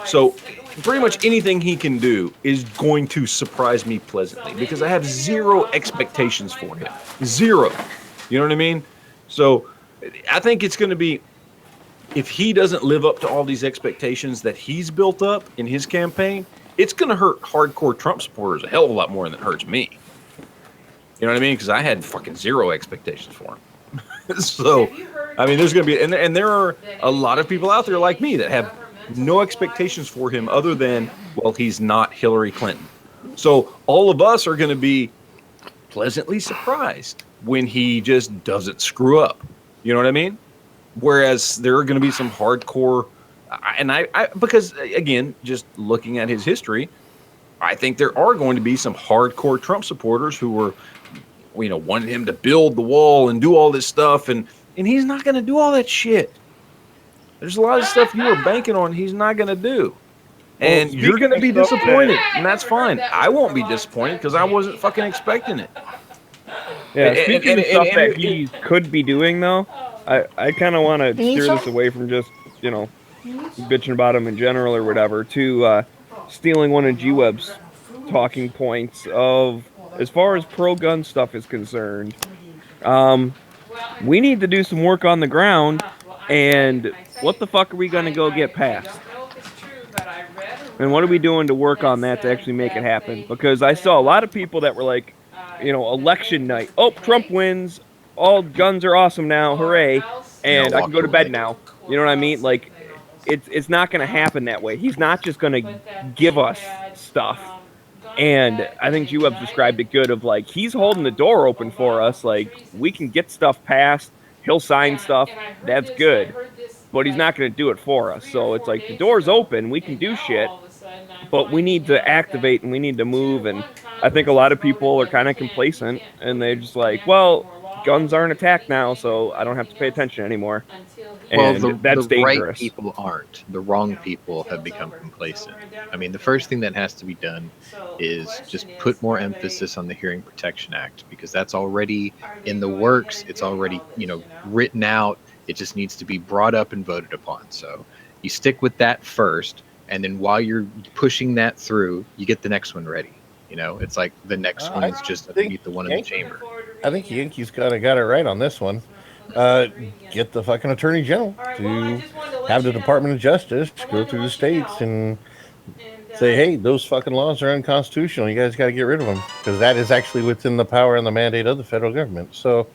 Speaker 4: So pretty much anything he can do is going to surprise me pleasantly because I have zero expectations for him. Zero. You know what I mean? So I think it's going to be, if he doesn't live up to all these expectations that he's built up in his campaign, it's going to hurt hardcore Trump supporters a hell of a lot more than it hurts me. You know what I mean? Because I had fucking zero expectations for him. So, I mean, there's going to be, and there are a lot of people out there like me that have no expectations for him other than, well, he's not Hillary Clinton. So all of us are going to be pleasantly surprised when he just doesn't screw up. You know what I mean? Whereas there are going to be some hardcore, and I because again, just looking at his history, I think there are going to be some hardcore Trump supporters who were, you know, wanted him to build the wall and do all this stuff, and he's not going to do all that shit. There's a lot of stuff you were banking on he's not going to do. And you're going to be disappointed, and that's fine. I won't be disappointed because I wasn't fucking expecting it.
Speaker 2: Yeah, speaking of stuff that he could be doing, though, I kind of want to steer this away from just, you know, bitching about him in general or whatever, to stealing one of G-Web's talking points of, as far as pro-gun stuff is concerned, we need to do some work on the ground, and what the fuck are we going to go get passed? And what are we doing to work on that to actually make it happen? Because I saw a lot of people that were like, you know, election night, oh, Trump wins, all guns are awesome now, hooray, and I can go to bed now. You know what I mean? Like, it's not going to happen that way. He's not just going to give us stuff. And I think G-Web's described it good of, like, he's holding the door open for us. Like, we can get stuff passed, he'll sign stuff, that's good. But he's not going to do it for us. So it's like, the door's open, we can do shit, but we need to activate and we need to move. And I think a lot of people are kind of complacent, and they're just like, well, guns aren't attacked now, so I don't have to pay attention anymore. And
Speaker 3: well,
Speaker 2: that's
Speaker 3: the
Speaker 2: dangerous.
Speaker 3: right people aren't. The wrong people have become complacent. I mean, the first thing that has to be done is just put more emphasis on the Hearing Protection Act, because that's already in the works. It's already, you know, written out. It just needs to be brought up and voted upon. So you stick with that first, and then while you're pushing that through, you get the next one ready. You know, it's like the next one is just underneath the one in the chamber.
Speaker 6: I think Yankees kind of got it right on this one. Get the fucking Attorney General to have the Department of Justice go through the states and say, hey, those fucking laws are unconstitutional. You guys got to get rid of them, because that is actually within the power and the mandate of the federal government. So,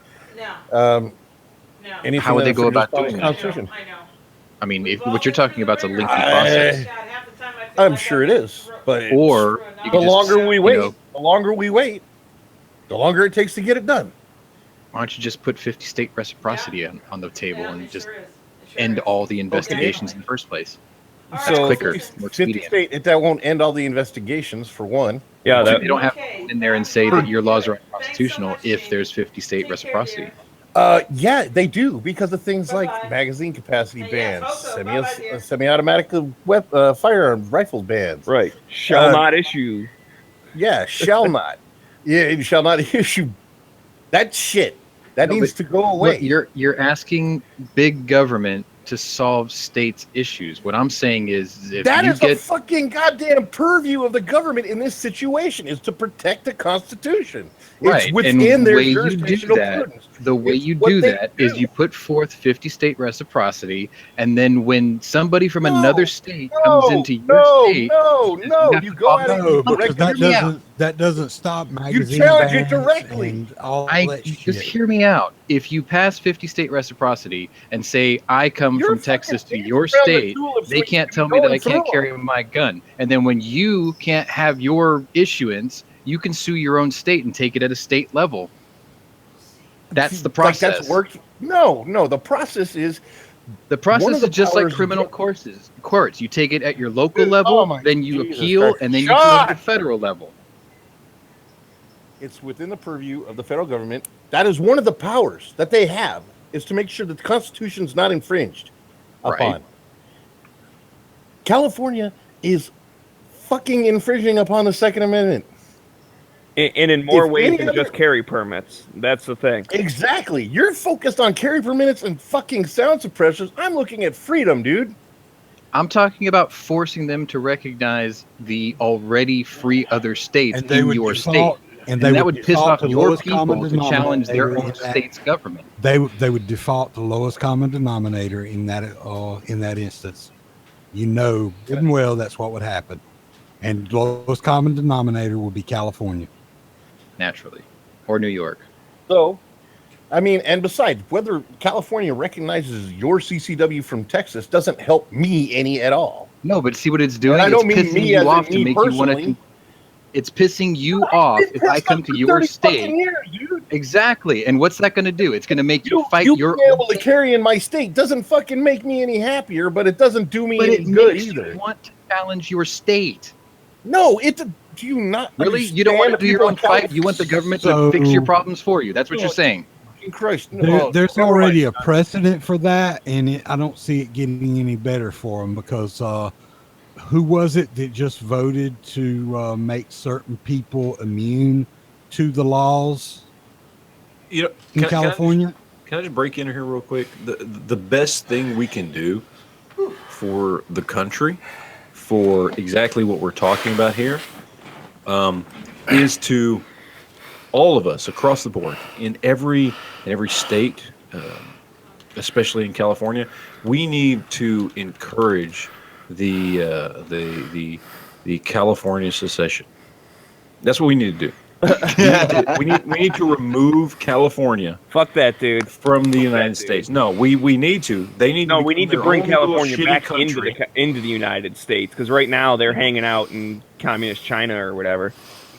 Speaker 3: How would they go about doing that? I mean, if what you're talking about is a lengthy process.
Speaker 6: I'm sure it is, but
Speaker 3: or
Speaker 6: the longer we wait, the longer it takes to get it done.
Speaker 3: Why don't you just put 50 state reciprocity on the table and just end all the investigations in the first place? That's quicker, more
Speaker 6: 50
Speaker 3: expedient.
Speaker 6: state, that won't end all the investigations, for one.
Speaker 2: Yeah,
Speaker 3: They don't have to go in there and say that your laws are unconstitutional if there's 50 state reciprocity.
Speaker 6: Yeah, they do, because of things like magazine capacity bans, semi-automatic firearm rifle bans.
Speaker 2: Right. Shall not issue.
Speaker 6: Yeah, shall not. Yeah, it shall not issue. That shit. That needs to go away.
Speaker 3: Look, you're asking big government to solve states' issues. What I'm saying is, if
Speaker 6: that
Speaker 3: you
Speaker 6: is
Speaker 3: get
Speaker 6: the fucking goddamn purview of the government in this situation, is to protect the Constitution.
Speaker 3: right,
Speaker 6: It's within
Speaker 3: and
Speaker 6: their
Speaker 3: way you do
Speaker 6: jurisdictional
Speaker 3: that,
Speaker 6: prudence.
Speaker 3: the way
Speaker 6: It's
Speaker 3: you
Speaker 6: what
Speaker 3: do
Speaker 6: they
Speaker 3: that is you put forth 50 state reciprocity, and then when somebody from another state comes into your state,
Speaker 6: you go at
Speaker 7: No,
Speaker 6: it.
Speaker 7: because that doesn't stop magazine
Speaker 6: challenge it
Speaker 7: bans
Speaker 6: directly.
Speaker 7: and all
Speaker 3: I
Speaker 7: that
Speaker 3: just
Speaker 7: shit.
Speaker 3: hear me out. If you pass 50 state reciprocity and say I come
Speaker 6: You're
Speaker 3: from
Speaker 6: fucking
Speaker 3: Texas to your
Speaker 6: around the
Speaker 3: state,
Speaker 6: tulips
Speaker 3: they
Speaker 6: when
Speaker 3: can't
Speaker 6: you
Speaker 3: tell
Speaker 6: be
Speaker 3: me that
Speaker 6: going
Speaker 3: I can't
Speaker 6: through
Speaker 3: carry my gun. And then when you can't have your issuance, you can sue your own state and take it at a state level. That's the process.
Speaker 6: Like that's working. No, the process is
Speaker 3: The
Speaker 6: One
Speaker 3: process
Speaker 6: of the
Speaker 3: is just like
Speaker 6: powers
Speaker 3: criminal
Speaker 6: you
Speaker 3: courts. You take it at your local
Speaker 6: Oh
Speaker 3: level,
Speaker 6: my
Speaker 3: then you
Speaker 6: Jesus
Speaker 3: appeal,
Speaker 6: Christ.
Speaker 3: and then you go to
Speaker 6: Shut!
Speaker 3: the federal level.
Speaker 6: it's within the purview of the federal government. That is one of the powers that they have, is to make sure that the Constitution is not infringed upon.
Speaker 3: Right.
Speaker 6: California is fucking infringing upon the Second Amendment.
Speaker 2: And in more
Speaker 6: If
Speaker 2: ways
Speaker 6: any
Speaker 2: than
Speaker 6: other-
Speaker 2: just carry permits. That's the thing.
Speaker 6: Exactly. You're focused on carry permits and fucking sound suppressors. I'm looking at freedom, dude.
Speaker 3: I'm talking about forcing them to recognize the already free other states
Speaker 7: And they
Speaker 3: in
Speaker 7: would
Speaker 3: your
Speaker 7: default-
Speaker 3: state.
Speaker 7: and they
Speaker 3: that
Speaker 7: would
Speaker 3: would piss
Speaker 7: default
Speaker 3: off
Speaker 7: to
Speaker 3: your
Speaker 7: lowest common
Speaker 3: people to challenge their
Speaker 7: denominator
Speaker 3: own
Speaker 7: in that.
Speaker 3: state's government.
Speaker 7: They would default to lowest common denominator in that instance. You know good and well that's what would happen, and lowest common denominator would be California.
Speaker 3: Naturally. Or New York.
Speaker 6: So, I mean, and besides, whether California recognizes your CCW from Texas doesn't help me any at all.
Speaker 3: No, but see what it's doing?
Speaker 6: And I don't
Speaker 3: It's
Speaker 6: mean
Speaker 3: pissing
Speaker 6: me
Speaker 3: you
Speaker 6: as
Speaker 3: off
Speaker 6: in
Speaker 3: to
Speaker 6: me
Speaker 3: make you want
Speaker 6: personally.
Speaker 3: to. It's pissing you off if I come to your state. Exactly. And what's that going to do? It's going to make you fight
Speaker 6: You
Speaker 3: your
Speaker 6: being able to carry in my state doesn't fucking make me any happier, but it doesn't do me
Speaker 3: But
Speaker 6: any
Speaker 3: it
Speaker 6: good
Speaker 3: makes
Speaker 6: either.
Speaker 3: you want to challenge your state.
Speaker 6: No, do you not
Speaker 3: Really? You don't want to do your own fight? You want the government to fix your problems for you? That's what you're saying.
Speaker 6: Christ,
Speaker 7: There's already a precedent for that, and I don't see it getting any better for them because who was it that just voted to make certain people immune to the laws
Speaker 4: You know,
Speaker 7: in California?
Speaker 4: Can I just break in here real quick? The best thing we can do for the country, for exactly what we're talking about here, is to all of us across the board in every state, especially in California, we need to encourage the California secession. That's what we need to do. we need to remove California.
Speaker 2: Fuck that, dude.
Speaker 4: From the United States. No, we need to. They need.
Speaker 2: No,
Speaker 4: to
Speaker 2: we need to
Speaker 4: become
Speaker 2: bring
Speaker 4: their own little
Speaker 2: California
Speaker 4: shitty
Speaker 2: back
Speaker 4: country.
Speaker 2: into the United States because right now they're hanging out in communist China or whatever.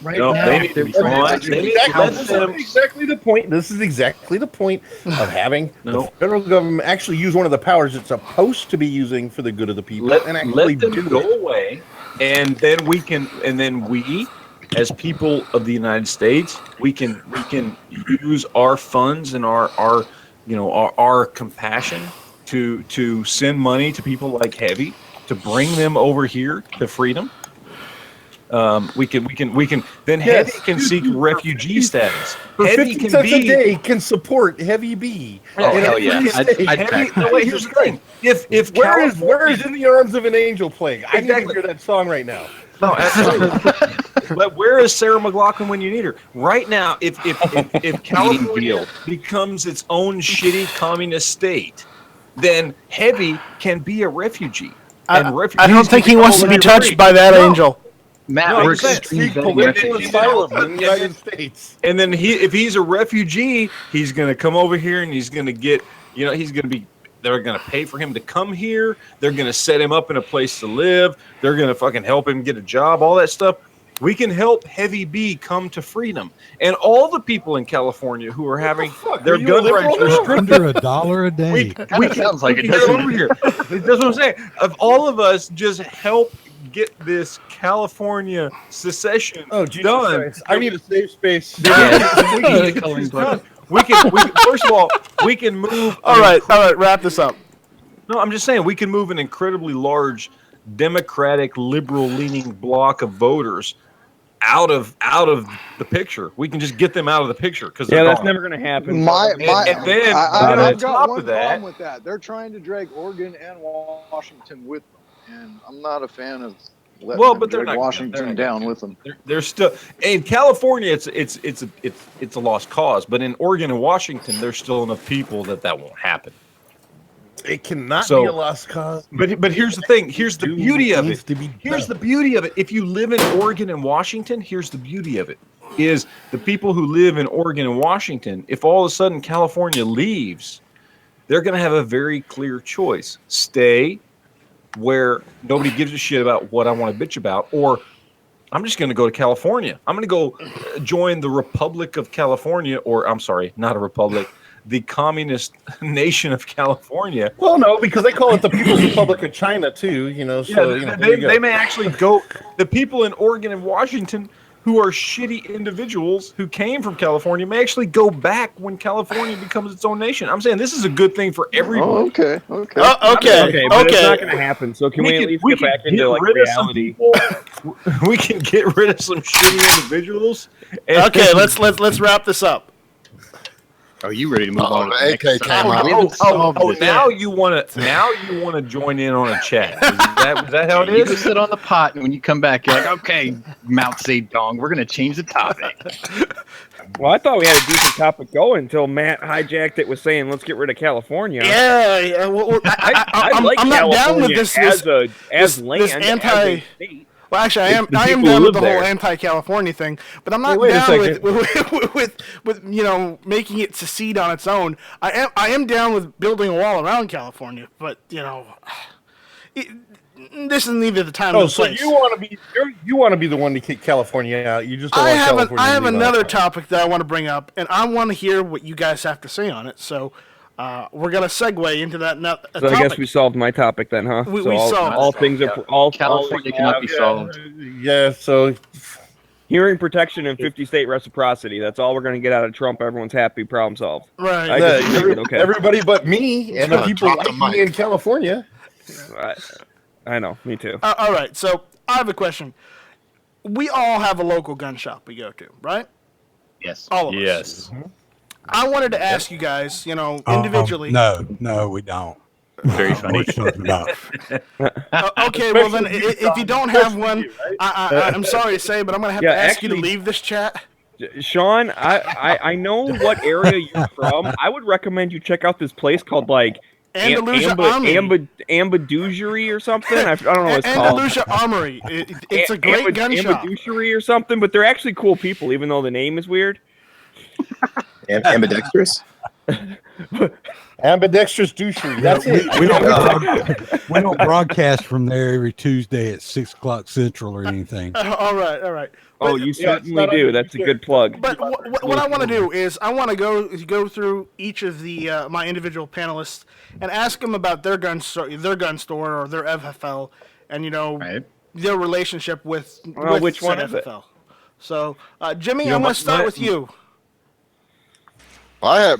Speaker 3: Right
Speaker 4: No,
Speaker 3: now,
Speaker 4: they need to be gone. They need to let them.
Speaker 6: Exactly the point. This is exactly the point of having
Speaker 4: No.
Speaker 6: the federal government actually use one of the powers it's supposed to be using for the good of the people and actually
Speaker 4: Let them
Speaker 6: do
Speaker 4: go
Speaker 6: it.
Speaker 4: away, and then we, as people of the United States, we can use our funds and our compassion to send money to people like Heavy to bring them over here to freedom. We can then
Speaker 6: Yes.
Speaker 4: Heavy can seek refugee status.
Speaker 6: For
Speaker 4: Heavy
Speaker 6: 50
Speaker 4: can
Speaker 6: cents a
Speaker 4: be.
Speaker 6: day can support Heavy B.
Speaker 3: Oh,
Speaker 6: in a
Speaker 3: hell yeah.
Speaker 6: free
Speaker 3: I'd-
Speaker 6: state.
Speaker 3: I'd
Speaker 4: Heavy,
Speaker 3: back
Speaker 4: no,
Speaker 3: that.
Speaker 4: wait, here's the thing. If
Speaker 6: Where is
Speaker 4: California-
Speaker 6: In the Arms of an Angel playing? I need to
Speaker 4: Exactly.
Speaker 6: hear that song right now.
Speaker 4: No, absolutely. But where is Sarah McLaughlin when you need her? Right now, if California becomes its own shitty communist state, then Heavy can be a refugee.
Speaker 1: I
Speaker 4: refugees
Speaker 1: don't think
Speaker 4: can
Speaker 1: he wants to be
Speaker 4: free.
Speaker 1: touched by that
Speaker 4: No.
Speaker 1: angel.
Speaker 3: Matt,
Speaker 4: No,
Speaker 3: we're
Speaker 4: I'm saying,
Speaker 3: extreme
Speaker 6: Seek
Speaker 3: vetting
Speaker 6: political
Speaker 3: refugees.
Speaker 6: asylum in the United States.
Speaker 4: And then if he's a refugee, he's going to come over here and he's going to get, he's going to be, they're going to pay for him to come here. They're going to set him up in a place to live. They're going to fucking help him get a job, all that stuff. We can help Heavy B come to freedom. And all the people in California who are having their
Speaker 6: Are you a
Speaker 4: gun
Speaker 6: liberal
Speaker 4: rights
Speaker 6: now?
Speaker 4: restricted.
Speaker 7: Under $1 a day.
Speaker 3: Kinda sounds like it,
Speaker 4: get
Speaker 3: doesn't
Speaker 4: over
Speaker 3: it?
Speaker 4: here. That's what I'm saying. If all of us just help get this California secession
Speaker 6: Oh, Jesus
Speaker 4: done,
Speaker 6: Christ. I need a safe space.
Speaker 3: Yeah, we need a coloring book.
Speaker 4: we can first of all, we can move.
Speaker 1: All right, wrap this up.
Speaker 4: No, I'm just saying we can move an incredibly large Democratic, liberal-leaning block of voters out of the picture. We can just get them out of the picture because
Speaker 2: That's never going to happen.
Speaker 4: And then on
Speaker 5: I've got
Speaker 4: top
Speaker 5: one
Speaker 4: of that,
Speaker 5: problem with that. They're trying to drag Oregon and Washington with them, and I'm not a fan of letting them
Speaker 4: but they're
Speaker 5: drag
Speaker 4: not-
Speaker 5: Washington
Speaker 4: they're not
Speaker 5: down with them.
Speaker 4: they're still in California. It's a lost cause, but in Oregon and Washington, there's still enough people that won't happen.
Speaker 6: It cannot
Speaker 4: So-
Speaker 6: be a lost cause.
Speaker 4: But here's the thing. Here's the beauty of
Speaker 6: Needs
Speaker 4: it.
Speaker 6: to be
Speaker 4: Here's
Speaker 6: done.
Speaker 4: the beauty of it. If you live in Oregon and Washington, here's the beauty of it. Is the people who live in Oregon and Washington, if all of a sudden California leaves, they're going to have a very clear choice. Stay where nobody gives a shit about what I want to bitch about, or I'm just going to go to California. I'm going to go join the Republic of California, or I'm sorry, not a republic, the communist nation of California.
Speaker 6: Well, no, because they call it the People's Republic of China too. So
Speaker 4: Yeah,
Speaker 6: there you go.
Speaker 4: they may actually go. The people in Oregon and Washington who are shitty individuals who came from California may actually go back when California becomes its own nation. I'm saying this is a good thing for everybody.
Speaker 5: Oh, okay. Okay.
Speaker 2: Okay, but it's not going to happen. So can we at least get back into like reality?
Speaker 4: We can get rid of some shitty individuals.
Speaker 1: Okay, let's wrap this up.
Speaker 3: Are you ready to move on? To the
Speaker 10: AK
Speaker 3: next
Speaker 10: came
Speaker 3: subject?
Speaker 10: out.
Speaker 3: We haven't solved it.
Speaker 4: Now you want to join in on a chat. Is that how it
Speaker 3: You
Speaker 4: is?
Speaker 3: just sit on the pot, and when you come back, you're like, okay, Mao Zedong, we're going to change the topic.
Speaker 2: Well, I thought we had a decent topic going until Matt hijacked it with saying, "Let's get rid of California."
Speaker 1: Yeah. Well,
Speaker 2: I like
Speaker 1: I'm not down with
Speaker 2: California
Speaker 1: this.
Speaker 2: as land,
Speaker 1: this anti.
Speaker 2: as a state.
Speaker 1: Well, actually, I am
Speaker 2: people who
Speaker 1: down with
Speaker 2: live
Speaker 1: the
Speaker 2: there.
Speaker 1: whole anti-California thing, but I'm not
Speaker 6: Hey, wait a
Speaker 1: down with making it secede on its own. I am down with building a wall around California, but this is neither the time
Speaker 6: Oh,
Speaker 1: nor the
Speaker 6: so
Speaker 1: place.
Speaker 6: you want to be the one to kick California out? You just don't want California.
Speaker 1: I
Speaker 6: to
Speaker 1: have
Speaker 6: leave
Speaker 1: another
Speaker 6: out.
Speaker 1: topic that I want to bring up, and I want to hear what you guys have to say on it. So we're gonna segue into that.
Speaker 2: So I guess we solved my topic then, huh?
Speaker 1: We
Speaker 2: all,
Speaker 1: solved
Speaker 2: all
Speaker 1: it.
Speaker 2: things are all
Speaker 3: California cannot be solved.
Speaker 6: Yeah, so
Speaker 2: hearing protection and 50-state reciprocity. That's all we're going to get out of Trump. Everyone's happy. Problem solved.
Speaker 1: Right.
Speaker 2: I just think it okay.
Speaker 6: everybody but me and the
Speaker 10: Gotta
Speaker 6: people
Speaker 10: drop the
Speaker 6: like me
Speaker 10: mic.
Speaker 6: in California.
Speaker 2: I know. Me too.
Speaker 1: All right. So I have a question. We all have a local gun shop we go to, right?
Speaker 3: Yes.
Speaker 1: All of us.
Speaker 4: Yes.
Speaker 1: I wanted to ask you guys, individually.
Speaker 7: No, we don't.
Speaker 3: Very funny.
Speaker 7: Unfortunately not.
Speaker 1: Okay, well then, if you don't have one, I'm sorry to say, but I'm gonna have
Speaker 2: Yeah,
Speaker 1: to ask you to
Speaker 2: actually-
Speaker 1: leave this chat.
Speaker 2: Sean, I know what area you're from. I would recommend you check out this place called like
Speaker 1: Andalusia Armory.
Speaker 2: Ambadougery or something. I don't know what it's called.
Speaker 1: Andalusia Armory. It's a great gun shop.
Speaker 2: Ambadougery or something, but they're actually cool people, even though the name is weird.
Speaker 8: Ambidextrous.
Speaker 6: Ambidextrous douchery. That's it.
Speaker 7: We don't broadcast from there every Tuesday at 6:00 Central or anything.
Speaker 1: All right.
Speaker 2: Oh,
Speaker 1: But-
Speaker 2: you
Speaker 6: it's
Speaker 2: certainly
Speaker 6: not
Speaker 2: do.
Speaker 6: under-
Speaker 2: That's a good plug.
Speaker 1: But what I want to do is I want to go through each of the my individual panelists and ask them about their gun store or their FFL, and
Speaker 3: Right.
Speaker 1: their relationship with
Speaker 2: which
Speaker 1: said
Speaker 2: one is it?
Speaker 1: FFL. So Jimmy,
Speaker 4: You know,
Speaker 1: I'm going
Speaker 4: my-
Speaker 1: to start
Speaker 4: my-
Speaker 1: with you.
Speaker 10: I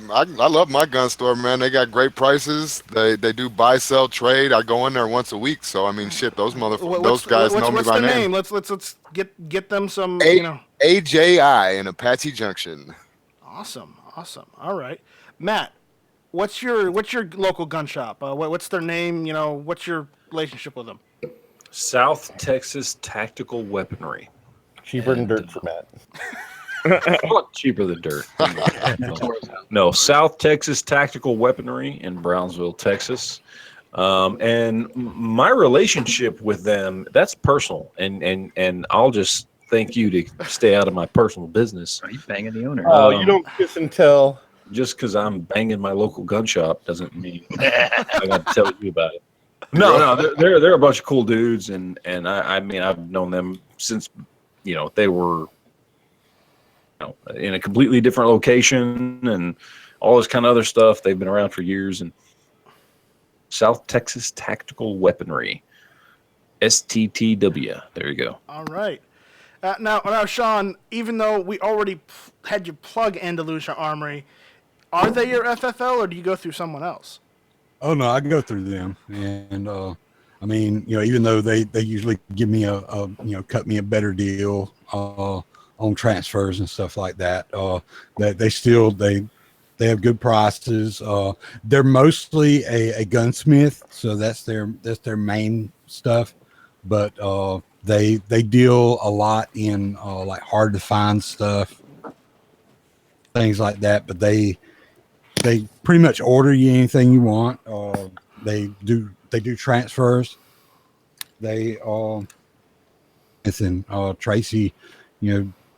Speaker 10: love my gun store, man. They got great prices. They do buy, sell, trade. I go in there once a week. So I mean, shit, those those guys know me
Speaker 1: what's
Speaker 10: by
Speaker 1: their
Speaker 10: name.
Speaker 1: Let's get them some.
Speaker 10: AJI in Apache Junction.
Speaker 1: Awesome. All right, Matt, what's your local gun shop? What's their name? What's your relationship with them?
Speaker 4: South Texas Tactical Weaponry.
Speaker 6: Cheaper than dirt for Matt.
Speaker 4: A lot cheaper than dirt. No, South Texas Tactical Weaponry in Brownsville, Texas. And my relationship with them, that's personal. And I'll just thank you to stay out of my personal business.
Speaker 3: Are you banging the owner?
Speaker 6: Oh, you don't kiss and tell.
Speaker 4: Just because I'm banging my local gun shop doesn't mean I got to tell you about it. No, they're a bunch of cool dudes, and I mean I've known them since they were in a completely different location and all this kind of other stuff. They've been around for years. And South Texas Tactical Weaponry, STTW. There you go.
Speaker 1: All right. Now, Sean, even though we already had you plug Andalusia Armory, are they your FFL or do you go through someone else?
Speaker 7: Oh no, I go through them, and I mean, even though they usually give me a cut me a better deal on transfers and stuff like that, that they have good prices. They're mostly a gunsmith, so that's their main stuff, but they deal a lot in like hard to find stuff, things like that. But they pretty much order you anything you want. They do transfers. Tracy,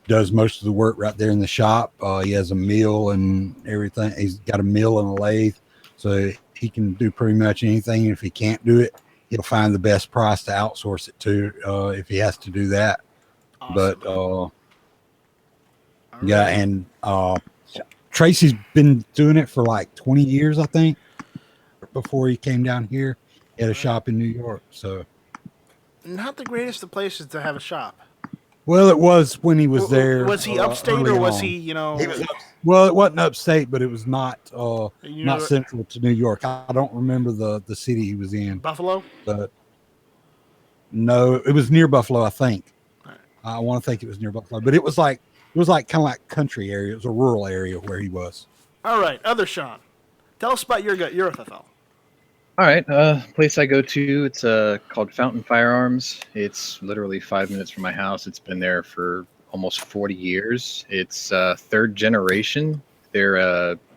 Speaker 7: does most of the work right there in the shop. He has a mill and everything. He's got a mill and a lathe, so he can do pretty much anything. If he can't do it, he'll find the best price to outsource it to if he has to do that.
Speaker 1: Awesome.
Speaker 7: But yeah, and Tracy's been doing it for like 20 years, I think, before he came down here. He had a shop in New York, so
Speaker 1: Not the greatest of places to have a shop.
Speaker 7: Well, it was when he was there.
Speaker 1: Was he upstate
Speaker 7: early
Speaker 1: or was
Speaker 7: on.
Speaker 1: he, you know?
Speaker 7: Well, it wasn't upstate, but it was not
Speaker 1: You
Speaker 7: not
Speaker 1: know-
Speaker 7: central to New York. I don't remember the city he was in,
Speaker 1: Buffalo?
Speaker 7: but no, it was near Buffalo, I think.
Speaker 1: Alright.
Speaker 7: I want to think it was near Buffalo, but it was like kind of like country area. It was a rural area where he was.
Speaker 1: All right, other Sean. Tell us about your FFL.
Speaker 3: All right, place I go to, it's called Fountain Firearms. It's literally 5 minutes from my house. It's been there for almost 40 years. It's third generation. They're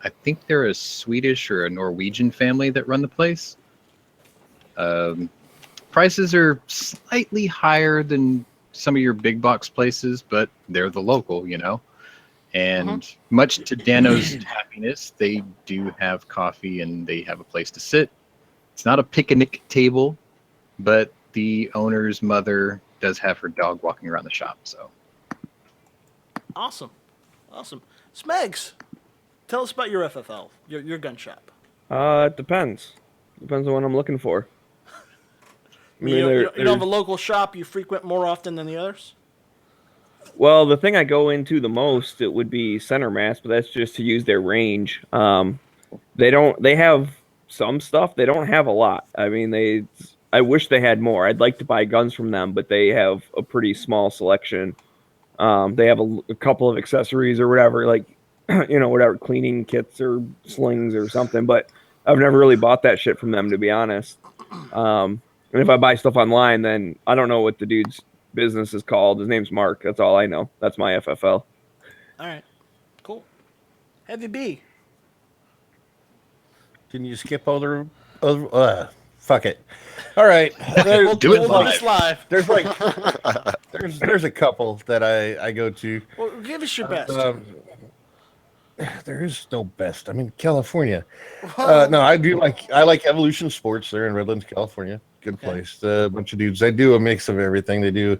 Speaker 3: I think they're a Swedish or a Norwegian family that run the place. Prices are slightly higher than some of your big box places, but they're the local, you know. And much to Dano's happiness, they do have coffee and they have a place to sit. It's not a picnic table, but the owner's mother does have her dog walking around the shop. So
Speaker 1: Awesome. Smegs, tell us about your FFL, your gun shop.
Speaker 2: It depends. Depends on what I'm looking for.
Speaker 1: I mean, you don't have a local shop you frequent more often than the others?
Speaker 2: Well, the thing I go into the most, it would be Center Mass, but that's just to use their range. They have some stuff. They don't have a lot. I mean, I wish they had more. I'd like to buy guns from them, but they have a pretty small selection. They have a couple of accessories or whatever, like, whatever, cleaning kits or slings or something, but I've never really bought that shit from them, to be honest. And if I buy stuff online, then I don't know what the dude's business is called. His name's Mark. That's all I know. That's my FFL.
Speaker 1: All right, cool. Heavy B.
Speaker 6: Can you skip over? Fuck it. All right.
Speaker 1: We'll
Speaker 3: do it
Speaker 1: do this live.
Speaker 6: There's like there's a couple that I go to.
Speaker 1: Well, give us your best.
Speaker 6: There is no best. I mean, California. No, I like Evolution Sports. They're in Redlands, California. Good place. A bunch of dudes. They do a mix of everything. They do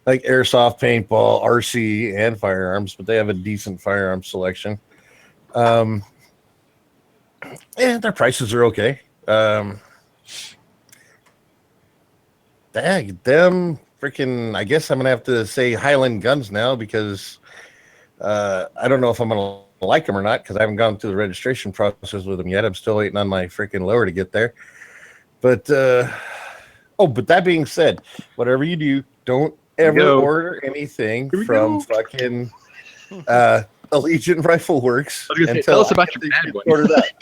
Speaker 6: like airsoft, paintball, RC, and firearms, but they have a decent firearms selection. And their prices are okay. Dang, them freaking, I guess I'm gonna have to say Highland Guns now because I don't know if I'm gonna like them or not because I haven't gone through the registration process with them yet. I'm still waiting on my freaking lower to get there. But but that being said, whatever you do, don't ever order anything from fucking Allegiant Rifle Works.
Speaker 3: Tell us about your bad one.
Speaker 6: Order that.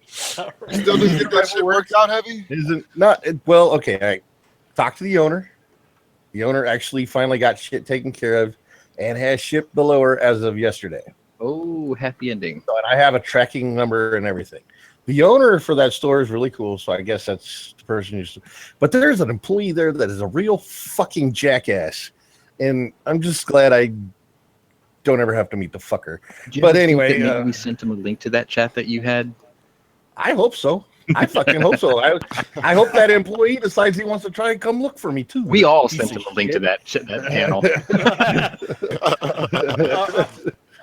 Speaker 10: Still didn't get that shit worked out, Heavy?
Speaker 6: Isn't not well. Okay, all right. Talk to the owner. The owner actually finally got shit taken care of and has shipped the lower as of yesterday.
Speaker 3: Oh, happy ending.
Speaker 6: So, and I have a tracking number and everything. The owner for that store is really cool, so I guess that's the person who's. But there's an employee there that is a real fucking jackass, and I'm just glad I don't ever have to meet the fucker. But anyway,
Speaker 3: maybe we sent him a link to that chat that you had.
Speaker 6: I hope so. I fucking hope so. I hope that employee decides he wants to try and come look for me too.
Speaker 3: We all sent him a link to that panel.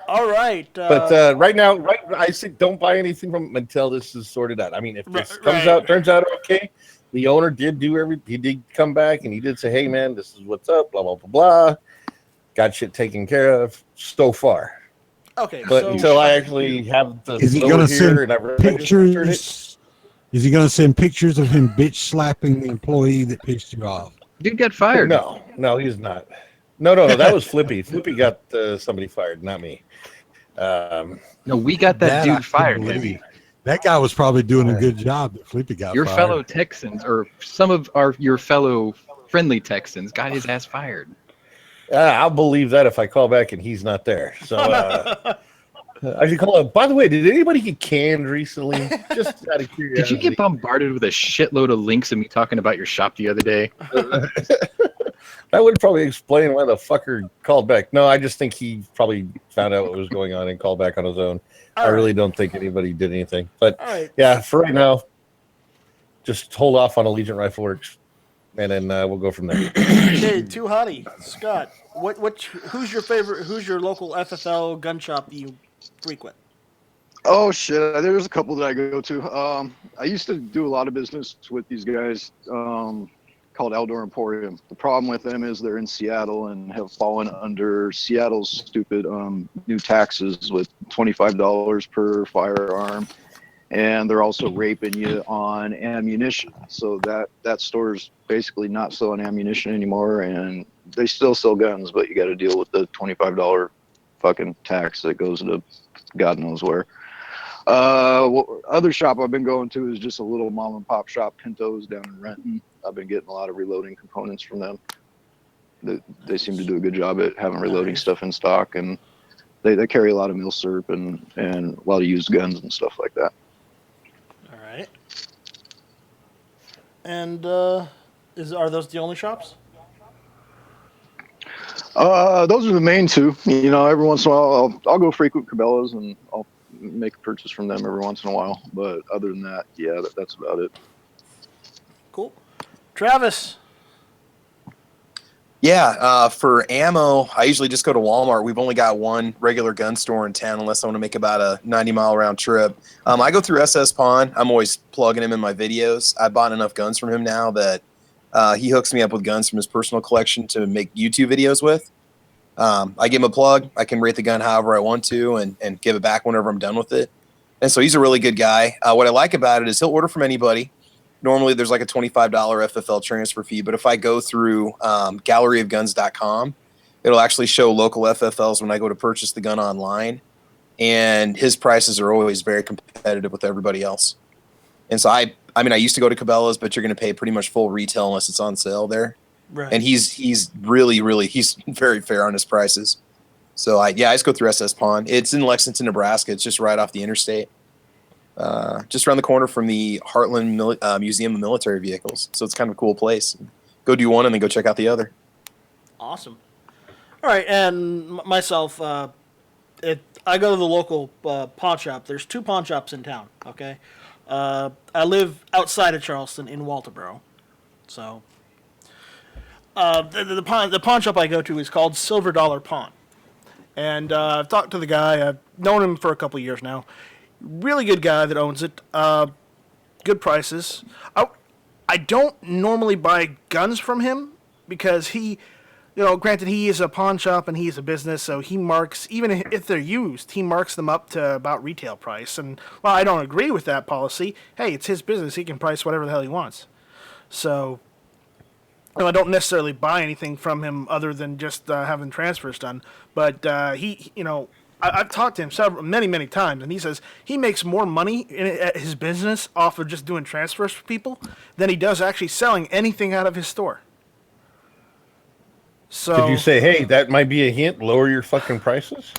Speaker 1: All right.
Speaker 6: But right now, I say don't buy anything from him until this is sorted out. I mean, if this turns out okay, the owner did he did come back and he did say, hey man, this is what's up, blah, blah, blah, blah. Got shit taken care of so far.
Speaker 1: Okay.
Speaker 6: But until I actually have the
Speaker 7: Is he going to send
Speaker 6: and I've
Speaker 7: pictures? Is he going to send pictures of him bitch slapping the employee that pissed you off?
Speaker 3: Dude got fired.
Speaker 6: No, he's not. No, that was Flippy. Flippy got somebody fired, not me.
Speaker 3: No, we got that dude fired, Heavy.
Speaker 7: That guy was probably doing a good job that Flippy got
Speaker 3: Your
Speaker 7: fired.
Speaker 3: fellow Texans, or some of your fellow friendly Texans, got his ass fired.
Speaker 6: I'll believe that if I call back and he's not there. So I should call him. By the way, did anybody get canned recently? Just out of curiosity.
Speaker 3: Did you get bombarded with a shitload of links of me talking about your shop the other day?
Speaker 6: That would probably explain why the fucker called back. No, I just think he probably found out what was going on and called back on his own. I really don't think anybody did anything. But yeah, for right now, just hold off on Allegiant Rifle Works, and then we'll go from there.
Speaker 1: Okay, too hotty. Scott, who's your favorite? Who's your local FFL gun shop that you frequent?
Speaker 5: Oh shit, there's a couple that I go to. I used to do a lot of business with these guys. called Outdoor Emporium. The problem with them is they're in Seattle and have fallen under Seattle's stupid new taxes with $25 per firearm, and they're also raping you on ammunition. So that store's basically not selling ammunition anymore, and they still sell guns, but you got to deal with the $25 fucking tax that goes to God knows where. Other shop I've been going to is just a little mom and pop shop, Pintos, down in Renton. I've been getting a lot of reloading components from them. They seem to do a good job at having reloading stuff in stock, and they carry a lot of milsurp and a lot of used guns and stuff like that.
Speaker 1: All right. And are those the only shops?
Speaker 5: Those are the main two. You know, every once in a while I'll go frequent Cabela's and I'll make a purchase from them every once in a while. But other than that, yeah, that's about it.
Speaker 1: Cool. Travis.
Speaker 8: Yeah, for ammo, I usually just go to Walmart. We've only got one regular gun store in town unless I want to make about a 90-mile round trip. I go through SS Pawn. I'm always plugging him in my videos. I bought enough guns from him now that he hooks me up with guns from his personal collection to make YouTube videos with. I give him a plug. I can rate the gun however I want to and give it back whenever I'm done with it. And so he's a really good guy. What I like about it is he'll order from anybody. Normally there's like a $25 FFL transfer fee, but if I go through galleryofguns.com, it'll actually show local FFLs when I go to purchase the gun online. And his prices are always very competitive with everybody else. And so I used to go to Cabela's, but you're going to pay pretty much full retail unless it's on sale there.
Speaker 1: Right.
Speaker 8: And he's really he's very fair on his prices. So I just go through SS Pawn. It's in Lexington, Nebraska. It's just right off the interstate. Just around the corner from the Heartland Museum of Military Vehicles. So it's kind of a cool place. Go do one and then go check out the other.
Speaker 1: Awesome. All right, and myself, I go to the local pawn shop. There's 2 pawn shops in town, okay? I live outside of Charleston in Walterboro. So the pawn shop I go to is called Silver Dollar Pawn. And I've talked to the guy. I've known him for a couple of years now. Really good guy that owns it. Good prices. I don't normally buy guns from him because he, granted he is a pawn shop and he's a business, so he marks, even if they're used, he marks them up to about retail price. And while I don't agree with that policy, hey, it's his business. He can price whatever the hell he wants. So I don't necessarily buy anything from him other than just having transfers done. But I've talked to him many times, and he says he makes more money at his business off of just doing transfers for people than he does actually selling anything out of his store. So
Speaker 6: could you say, hey, that might be a hint, lower your fucking prices?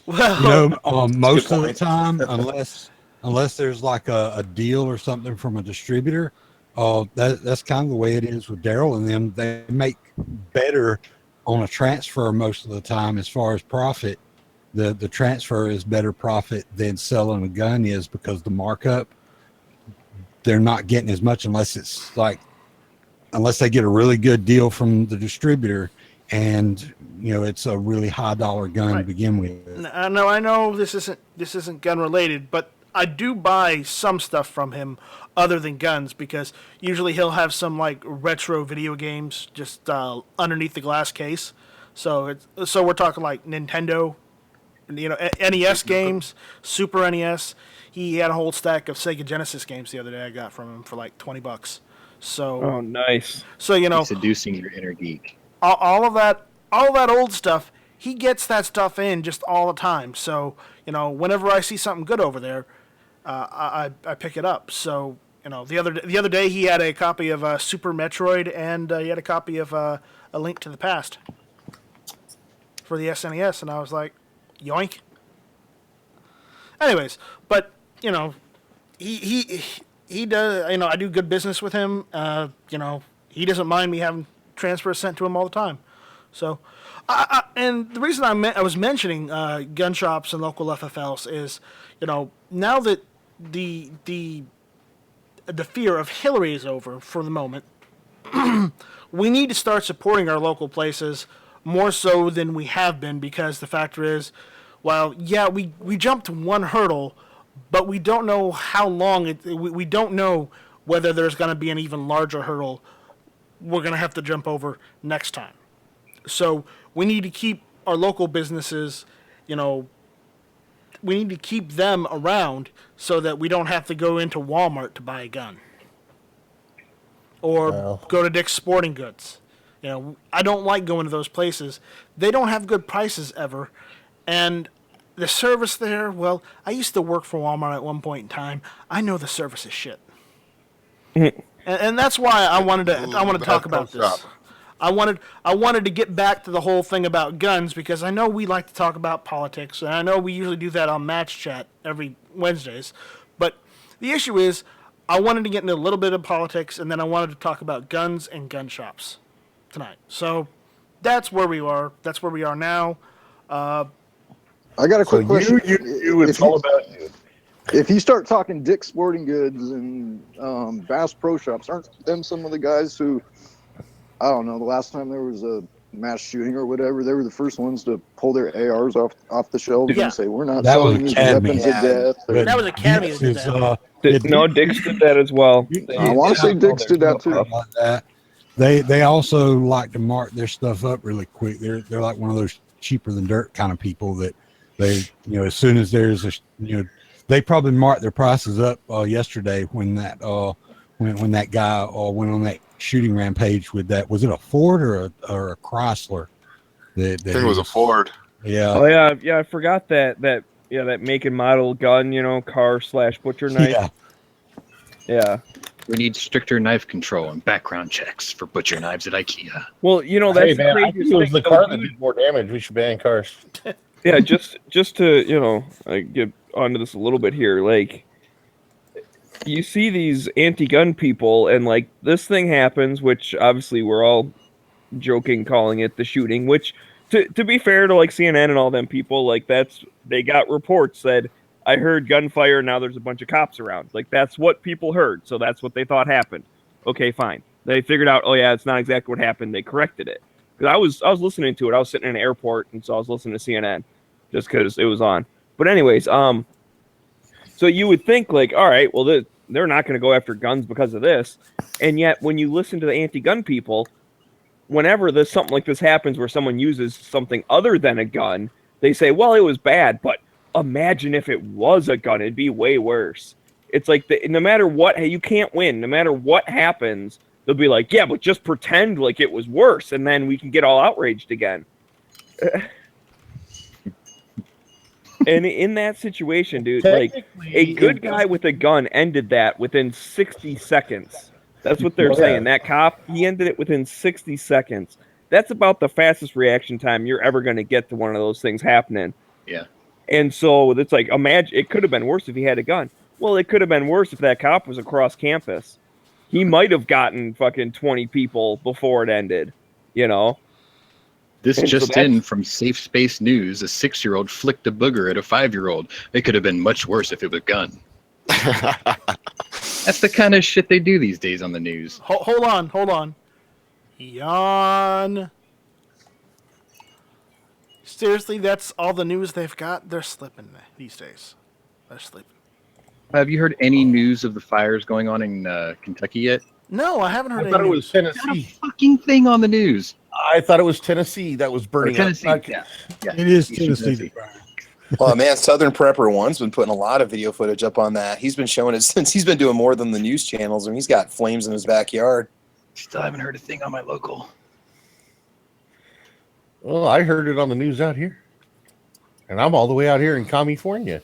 Speaker 1: Well,
Speaker 7: most of the time, unless there's like a deal or something from a distributor, that's kind of the way it is with Daryl and them. They make better on a transfer most of the time as far as profit. The transfer is better profit than selling a gun is because the markup, they're not getting as much unless they get a really good deal from the distributor and it's a really high dollar gun to begin with.
Speaker 1: I know this isn't gun related, but I do buy some stuff from him other than guns because usually he'll have some like retro video games just underneath the glass case. So we're talking like Nintendo, NES games, Super NES. He had a whole stack of Sega Genesis games the other day I got from him for like $20. So
Speaker 2: nice.
Speaker 1: So
Speaker 3: He's seducing your inner geek.
Speaker 1: all of that old stuff, he gets that stuff in just all the time. So whenever I see something good over there, I pick it up. So the other day he had a copy of Super Metroid and he had a copy of A Link to the Past for the SNES, and I was like, yoink. Anyways, but he does. I do good business with him. He doesn't mind me having transfers sent to him all the time. So, and the reason I was mentioning gun shops and local FFLs is, now that the fear of Hillary is over for the moment, we need to start supporting our local places more so than we have been, because the factor is, we jumped one hurdle, but we don't know how long we don't know whether there's going to be an even larger hurdle we're going to have to jump over next time. So we need to keep our local businesses, we need to keep them around so that we don't have to go into Walmart to buy a gun. Or go to Dick's Sporting Goods. I don't like going to those places. They don't have good prices ever. And the service there, well, I used to work for Walmart at one point in time. I know the service is shit. And that's why I wanted to talk about this. I wanted to get back to the whole thing about guns because I know we like to talk about politics, and I know we usually do that on Match Chat every Wednesdays. But the issue is, I wanted to get into a little bit of politics, and then I wanted to talk about guns and gun shops tonight. So that's where we are. That's where we are now.
Speaker 5: I got a quick question.
Speaker 6: It's all about you.
Speaker 5: If you start talking Dick's Sporting Goods and Bass Pro Shops, aren't them some of the guys who, I don't know, the last time there was a mass shooting or whatever, they were the first ones to pull their ARs off the shelves and say, we're not selling these weapons of death.
Speaker 1: That was Academy that did that.
Speaker 2: No, Dick's did that as well.
Speaker 5: I want to say Dick's did that too.
Speaker 7: They also like to mark their stuff up really quick. They're like one of those cheaper than dirt kind of people that they, as soon as there's they probably marked their prices up yesterday when that when that guy went on that shooting rampage with that. Was it a Ford or a Chrysler?
Speaker 10: I think it was a Ford.
Speaker 7: Yeah.
Speaker 2: Oh yeah. I forgot that make and model gun, car/butcher knife. Yeah.
Speaker 3: We need stricter knife control and background checks for butcher knives at IKEA.
Speaker 2: Well, that's
Speaker 6: hey, man, I think it was the car that did more damage. We should ban cars.
Speaker 2: Yeah, just to get onto this a little bit here, like you see these anti-gun people, and like this thing happens, which obviously we're all joking, calling it the shooting. Which, to be fair to like CNN and all them people, like they got reports said, I heard gunfire. Now there's a bunch of cops around. Like that's what people heard, so that's what they thought happened. Okay, fine. They figured out, oh yeah, it's not exactly what happened. They corrected it. Because I was listening to it. I was sitting in an airport, and so I was listening to CNN just because it was on. But anyways, so you would think like, all right, well they're not going to go after guns because of this, and yet when you listen to the anti-gun people, whenever there's something like this happens where someone uses something other than a gun, they say, well, it was bad, but imagine if it was a gun, it'd be way worse. It's like no matter what, hey, you can't win. No matter what happens, they'll be like, yeah, but just pretend like it was worse, and then we can get all outraged again. And in that situation, dude, like a good guy with a gun ended that within 60 seconds. That's what they're saying. That cop, he ended it within 60 seconds. That's about the fastest reaction time you're ever going to get to one of those things happening.
Speaker 3: Yeah.
Speaker 2: And so it's like, imagine, it could have been worse if he had a gun. Well, it could have been worse if that cop was across campus. He might have gotten fucking 20 people before it ended,
Speaker 3: This just in from Safe Space News. A 6-year-old flicked a booger at a 5-year-old. It could have been much worse if it was a gun. That's the kind of shit they do these days on the news.
Speaker 1: Hold on. Yawn. Seriously, that's all the news they've got? They're slipping these days. They're sleeping.
Speaker 3: Have you heard any news of the fires going on in Kentucky yet?
Speaker 1: No, I haven't heard
Speaker 6: I thought it was
Speaker 3: Not a
Speaker 6: Tennessee.
Speaker 3: fucking thing on the news.
Speaker 6: I thought it was Tennessee that was burning
Speaker 3: Tennessee,
Speaker 6: up.
Speaker 3: yeah.
Speaker 7: It is Tennessee.
Speaker 8: Well, man, Southern Prepper One's been putting a lot of video footage up on that. He's been showing it since he's been doing more than the news channels, and he's got flames in his backyard.
Speaker 3: Still haven't heard a thing on my local.
Speaker 6: Well, I heard it on the news out here. And I'm all the way out here in California.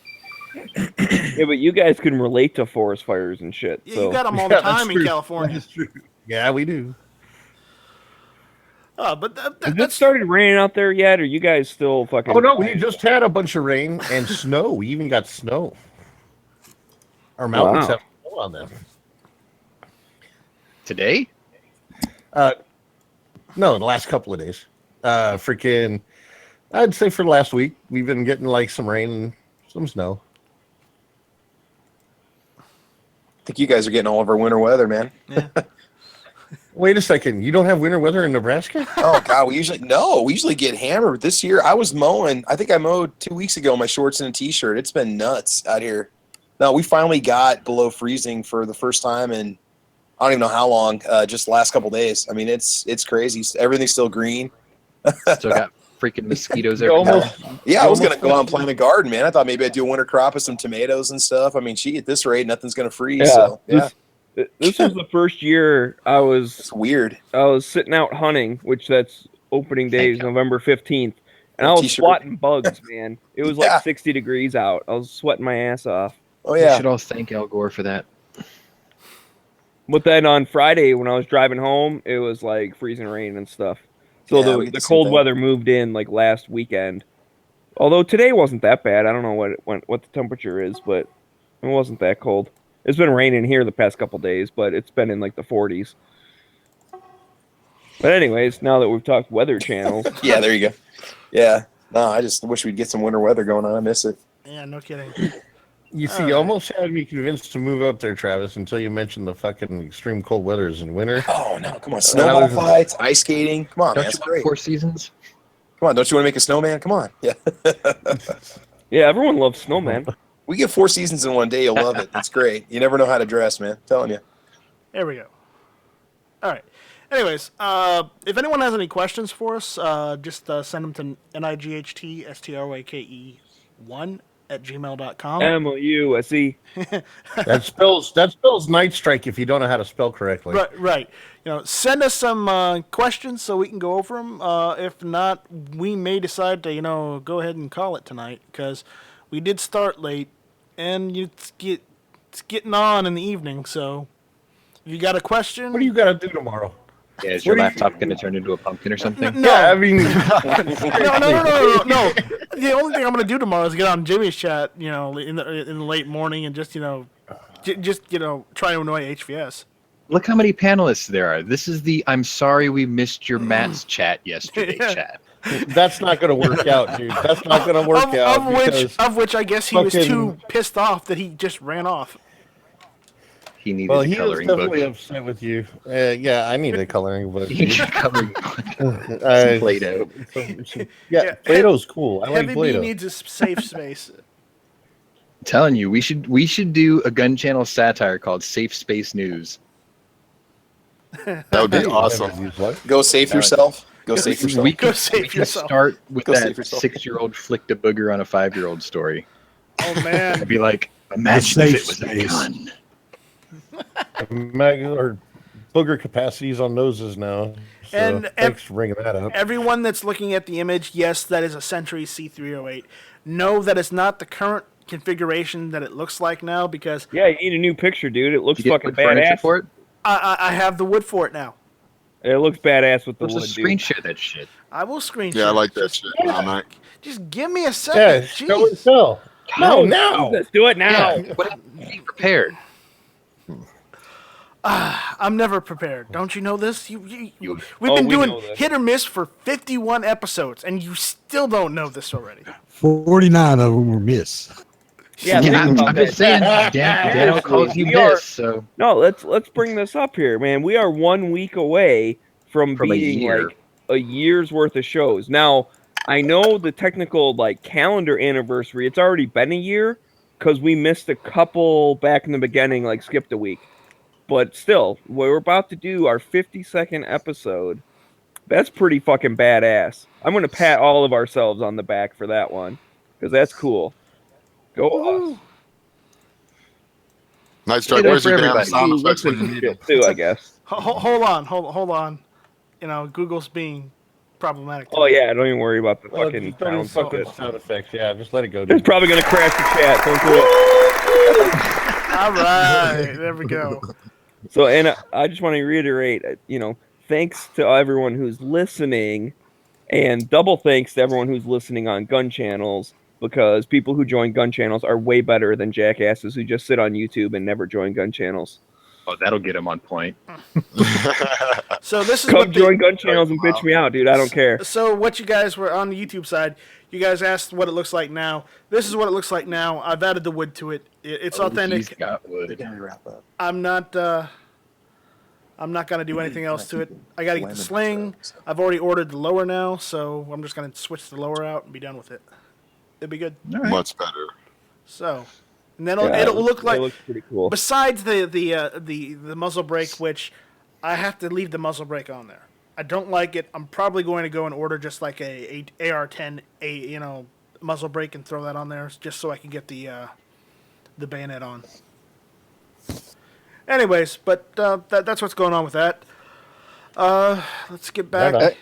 Speaker 2: Yeah, but you guys can relate to forest fires and shit.
Speaker 1: Yeah,
Speaker 2: so.
Speaker 1: you got them all the
Speaker 6: Yeah, that's
Speaker 1: time in
Speaker 6: true.
Speaker 1: California.
Speaker 6: That's true. Yeah, we do.
Speaker 1: But
Speaker 2: Has it started raining out there yet, or you guys still fucking...
Speaker 6: Oh, no, we just had a bunch of rain and snow. We even got snow. Our mountains have snow on them.
Speaker 3: Today?
Speaker 6: No, the last couple of days. Freaking, I'd say for the last week, we've been getting like some rain and some snow.
Speaker 8: I think you guys are getting all of our winter weather, man.
Speaker 1: Yeah.
Speaker 6: Wait a second. You don't have winter weather in Nebraska?
Speaker 8: Oh God, we usually get hammered. This year I was mowing. I think I mowed 2 weeks ago in my shorts and a t-shirt. It's been nuts out here. No, we finally got below freezing for the first time in I don't even know how long. Just the last couple days. I mean, it's crazy. Everything's still green.
Speaker 3: Still got freaking mosquitoes
Speaker 6: You
Speaker 3: everywhere.
Speaker 6: almost,
Speaker 8: Yeah, I was gonna
Speaker 6: almost
Speaker 8: go out and plant a garden, man. I thought maybe I'd do a winter crop of some tomatoes and stuff. I mean, at this rate, nothing's gonna freeze.
Speaker 2: Yeah,
Speaker 8: So yeah,
Speaker 2: this was the first year
Speaker 8: it's weird.
Speaker 2: I was sitting out hunting, which that's opening day is
Speaker 3: Thank you.
Speaker 2: November 15th, and
Speaker 8: A
Speaker 2: I was
Speaker 8: t-shirt.
Speaker 2: swatting bugs, man. It was
Speaker 8: Yeah.
Speaker 2: like 60 degrees out. I was sweating my ass off.
Speaker 8: Oh
Speaker 3: We
Speaker 8: yeah,
Speaker 3: should all thank Al Gore for that.
Speaker 2: But then on Friday, when I was driving home, it was like freezing rain and stuff. So
Speaker 8: Yeah, we
Speaker 2: the
Speaker 8: get
Speaker 2: the
Speaker 8: the same
Speaker 2: cold
Speaker 8: thing.
Speaker 2: weather moved in like last weekend. Although today wasn't that bad. I don't know what the temperature is, but it wasn't that cold. It's been raining here the past couple days, but it's been in like the 40s. But anyways, now that we've talked weather channels,
Speaker 8: yeah. There you go. Yeah. No, I just wish we'd get some winter weather going on. I miss it.
Speaker 1: Yeah, no kidding.
Speaker 6: you see, you almost had me convinced to move up there, Travis, until you mentioned the fucking extreme cold weathers in winter.
Speaker 8: Oh no, come on, snowball fights, ice skating. Come on, man,
Speaker 3: Don't
Speaker 8: that's
Speaker 3: you want
Speaker 8: great.
Speaker 3: 4 seasons?
Speaker 8: Come on, don't you want to make a snowman? Come on, yeah.
Speaker 2: yeah, everyone loves snowman.
Speaker 8: We get 4 seasons in one day. You'll love it. It's great. You never know how to dress, man. I'm telling you.
Speaker 1: There we go. All right. Anyways, if anyone has any questions for us, just send them to nightstroake1@gmail.com.
Speaker 2: MOUSE.
Speaker 6: That spells night strike if you don't know how to spell correctly.
Speaker 1: Right. Send us some questions so we can go over them. If not, we may decide to, go ahead and call it tonight because we did start late, and it's getting on in the evening. So, if you got a question,
Speaker 6: What do you got to do tomorrow?
Speaker 3: Yeah, is your
Speaker 6: What do you-
Speaker 3: laptop going to turn into a pumpkin or something?
Speaker 1: No.
Speaker 6: Yeah, I mean,
Speaker 1: No. The only thing I'm gonna do tomorrow is get on Jimmy's chat, in the late morning and just, try to annoy HVS.
Speaker 3: Look how many panelists there are. This is the I'm sorry we missed your Matt's chat yesterday chat.
Speaker 6: that's not going to work out, dude. That's not going to work out. because
Speaker 1: Of which I guess he was
Speaker 6: fucking-
Speaker 1: too pissed off that he just ran off.
Speaker 3: He needed
Speaker 6: well,
Speaker 3: a
Speaker 6: he was
Speaker 3: coloring book.
Speaker 6: definitely upset with you. Yeah, I need a coloring book.
Speaker 3: He
Speaker 6: dude.
Speaker 3: needed a coloring book.
Speaker 6: Uh,
Speaker 3: Some Play-Doh.
Speaker 6: Yeah, Play-Doh's cool. I like
Speaker 1: Heavy B
Speaker 6: Play-Doh.
Speaker 1: needs a safe space.
Speaker 3: I'm telling you, we should do a gun channel satire called Safe Space News.
Speaker 10: That would be awesome.
Speaker 8: Go save yourself. Go save yourself.
Speaker 3: We
Speaker 1: Go
Speaker 3: could,
Speaker 1: save
Speaker 3: we could
Speaker 1: yourself.
Speaker 3: start with
Speaker 8: Go
Speaker 3: that
Speaker 8: save yourself.
Speaker 3: 6-year-old flicked a booger on a 5-year-old story.
Speaker 1: Oh man.
Speaker 3: I'd be like, imagine if
Speaker 7: safe
Speaker 3: it was a
Speaker 7: space.
Speaker 3: gun.
Speaker 6: Or booger capacities on noses now. So
Speaker 1: And
Speaker 6: thanks for bringing that up.
Speaker 1: Everyone that's looking at the image, yes, that is a Century C308. Know that it's not the current configuration that it looks like now because
Speaker 2: Yeah, you need a new picture, dude. It looks
Speaker 3: You get
Speaker 2: fucking
Speaker 3: wood furniture
Speaker 2: badass.
Speaker 3: for it?
Speaker 1: I have the wood for it now.
Speaker 2: It looks badass with the
Speaker 3: Let's
Speaker 2: wood,
Speaker 3: just
Speaker 2: dude.
Speaker 3: screen share that shit.
Speaker 1: I will screenshot.
Speaker 10: Yeah, I like that
Speaker 1: Just-
Speaker 10: shit. All night.
Speaker 1: Just give me a second.
Speaker 6: Yeah, show and
Speaker 1: Jeez.
Speaker 6: tell. No, now.
Speaker 2: Let's do it now.
Speaker 3: Yeah, what happened to being prepared?
Speaker 1: I'm never prepared. Don't you know this? We've
Speaker 2: Oh,
Speaker 1: been
Speaker 2: we
Speaker 1: doing
Speaker 2: know this.
Speaker 1: hit or miss for 51 episodes, and you still don't know this already.
Speaker 7: 49 of them were miss.
Speaker 2: Yeah,
Speaker 3: Yeah,
Speaker 2: think about
Speaker 3: I'm
Speaker 2: that.
Speaker 3: just saying, Daniel calls you
Speaker 2: We are-
Speaker 3: this, so
Speaker 2: No, let's bring this up here, man. We are 1 week away from
Speaker 3: From a
Speaker 2: beating
Speaker 3: year.
Speaker 2: like a year's worth of shows. Now, I know the technical like calendar anniversary. It's already been a year because we missed a couple back in the beginning, like skipped a week. But still, we're about to do our 52nd episode. That's pretty fucking badass. I'm gonna pat all of ourselves on the back for that one because that's cool. Go us.
Speaker 10: Night Strike,
Speaker 3: You know,
Speaker 10: where's
Speaker 3: for
Speaker 10: your damn
Speaker 3: everybody.
Speaker 10: sound
Speaker 2: You
Speaker 10: effects when
Speaker 2: listen
Speaker 10: you
Speaker 2: to
Speaker 10: need them?
Speaker 2: shit too, I guess.
Speaker 1: Hold on. Google's being problematic.
Speaker 2: Oh yeah, don't even worry about the
Speaker 6: Well,
Speaker 2: fucking
Speaker 6: just don't even
Speaker 2: sounds
Speaker 6: fuck
Speaker 2: of it.
Speaker 6: with sound effects. Yeah, just let it go.
Speaker 2: It's
Speaker 6: Dude.
Speaker 2: probably gonna crash the chat. Don't do it.
Speaker 1: All right, there we go.
Speaker 2: So, and I just want to reiterate, thanks to everyone who's listening, and double thanks to everyone who's listening on gun channels, because people who join gun channels are way better than jackasses who just sit on YouTube and never join gun channels.
Speaker 3: oh, that'll get him on point.
Speaker 1: So this is
Speaker 2: Come
Speaker 1: what
Speaker 2: join gun channels and bitch me out, dude. I don't care.
Speaker 1: So what you guys were on the YouTube side, you guys asked what it looks like now. This is what it looks like now. I've added the wood to it. It's
Speaker 3: Oh, He's
Speaker 1: authentic.
Speaker 3: got wood.
Speaker 8: Wrap up.
Speaker 1: I'm not gonna do anything else to it. I gotta get the sling. I've already ordered the lower now, so I'm just gonna switch the lower out and be done with it. It'll be good.
Speaker 3: All right.
Speaker 10: Much better.
Speaker 1: So, and then
Speaker 2: Yeah,
Speaker 1: it'll look
Speaker 2: it
Speaker 1: like.
Speaker 2: looks pretty cool.
Speaker 1: Besides the muzzle brake, which I have to leave the muzzle brake on there. I don't like it. I'm probably going to go and order just like a AR-10 muzzle brake and throw that on there just so I can get the bayonet on. Anyways, but that's what's going on with that. Let's get back.
Speaker 6: Right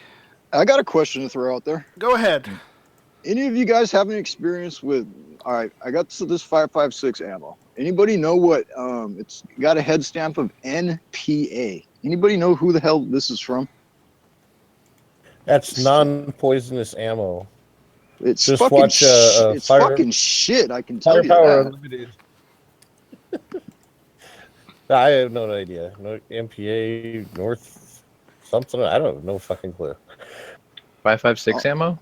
Speaker 5: I got a question to throw out there.
Speaker 1: Go ahead.
Speaker 5: Any of you guys have any experience with? All right, I got this 5.56 ammo. Anybody know what? It's got a head stamp of NPA. Anybody know who the hell this is from?
Speaker 6: That's non-poisonous ammo.
Speaker 5: It's
Speaker 6: Just
Speaker 5: fucking
Speaker 6: watch,
Speaker 5: it's
Speaker 6: Fire-
Speaker 5: fucking shit. I can tell you
Speaker 6: Firepower
Speaker 5: that.
Speaker 6: Unlimited. I have no idea. No MPA North something. I don't know. Fucking clue.
Speaker 3: 5.56 ammo.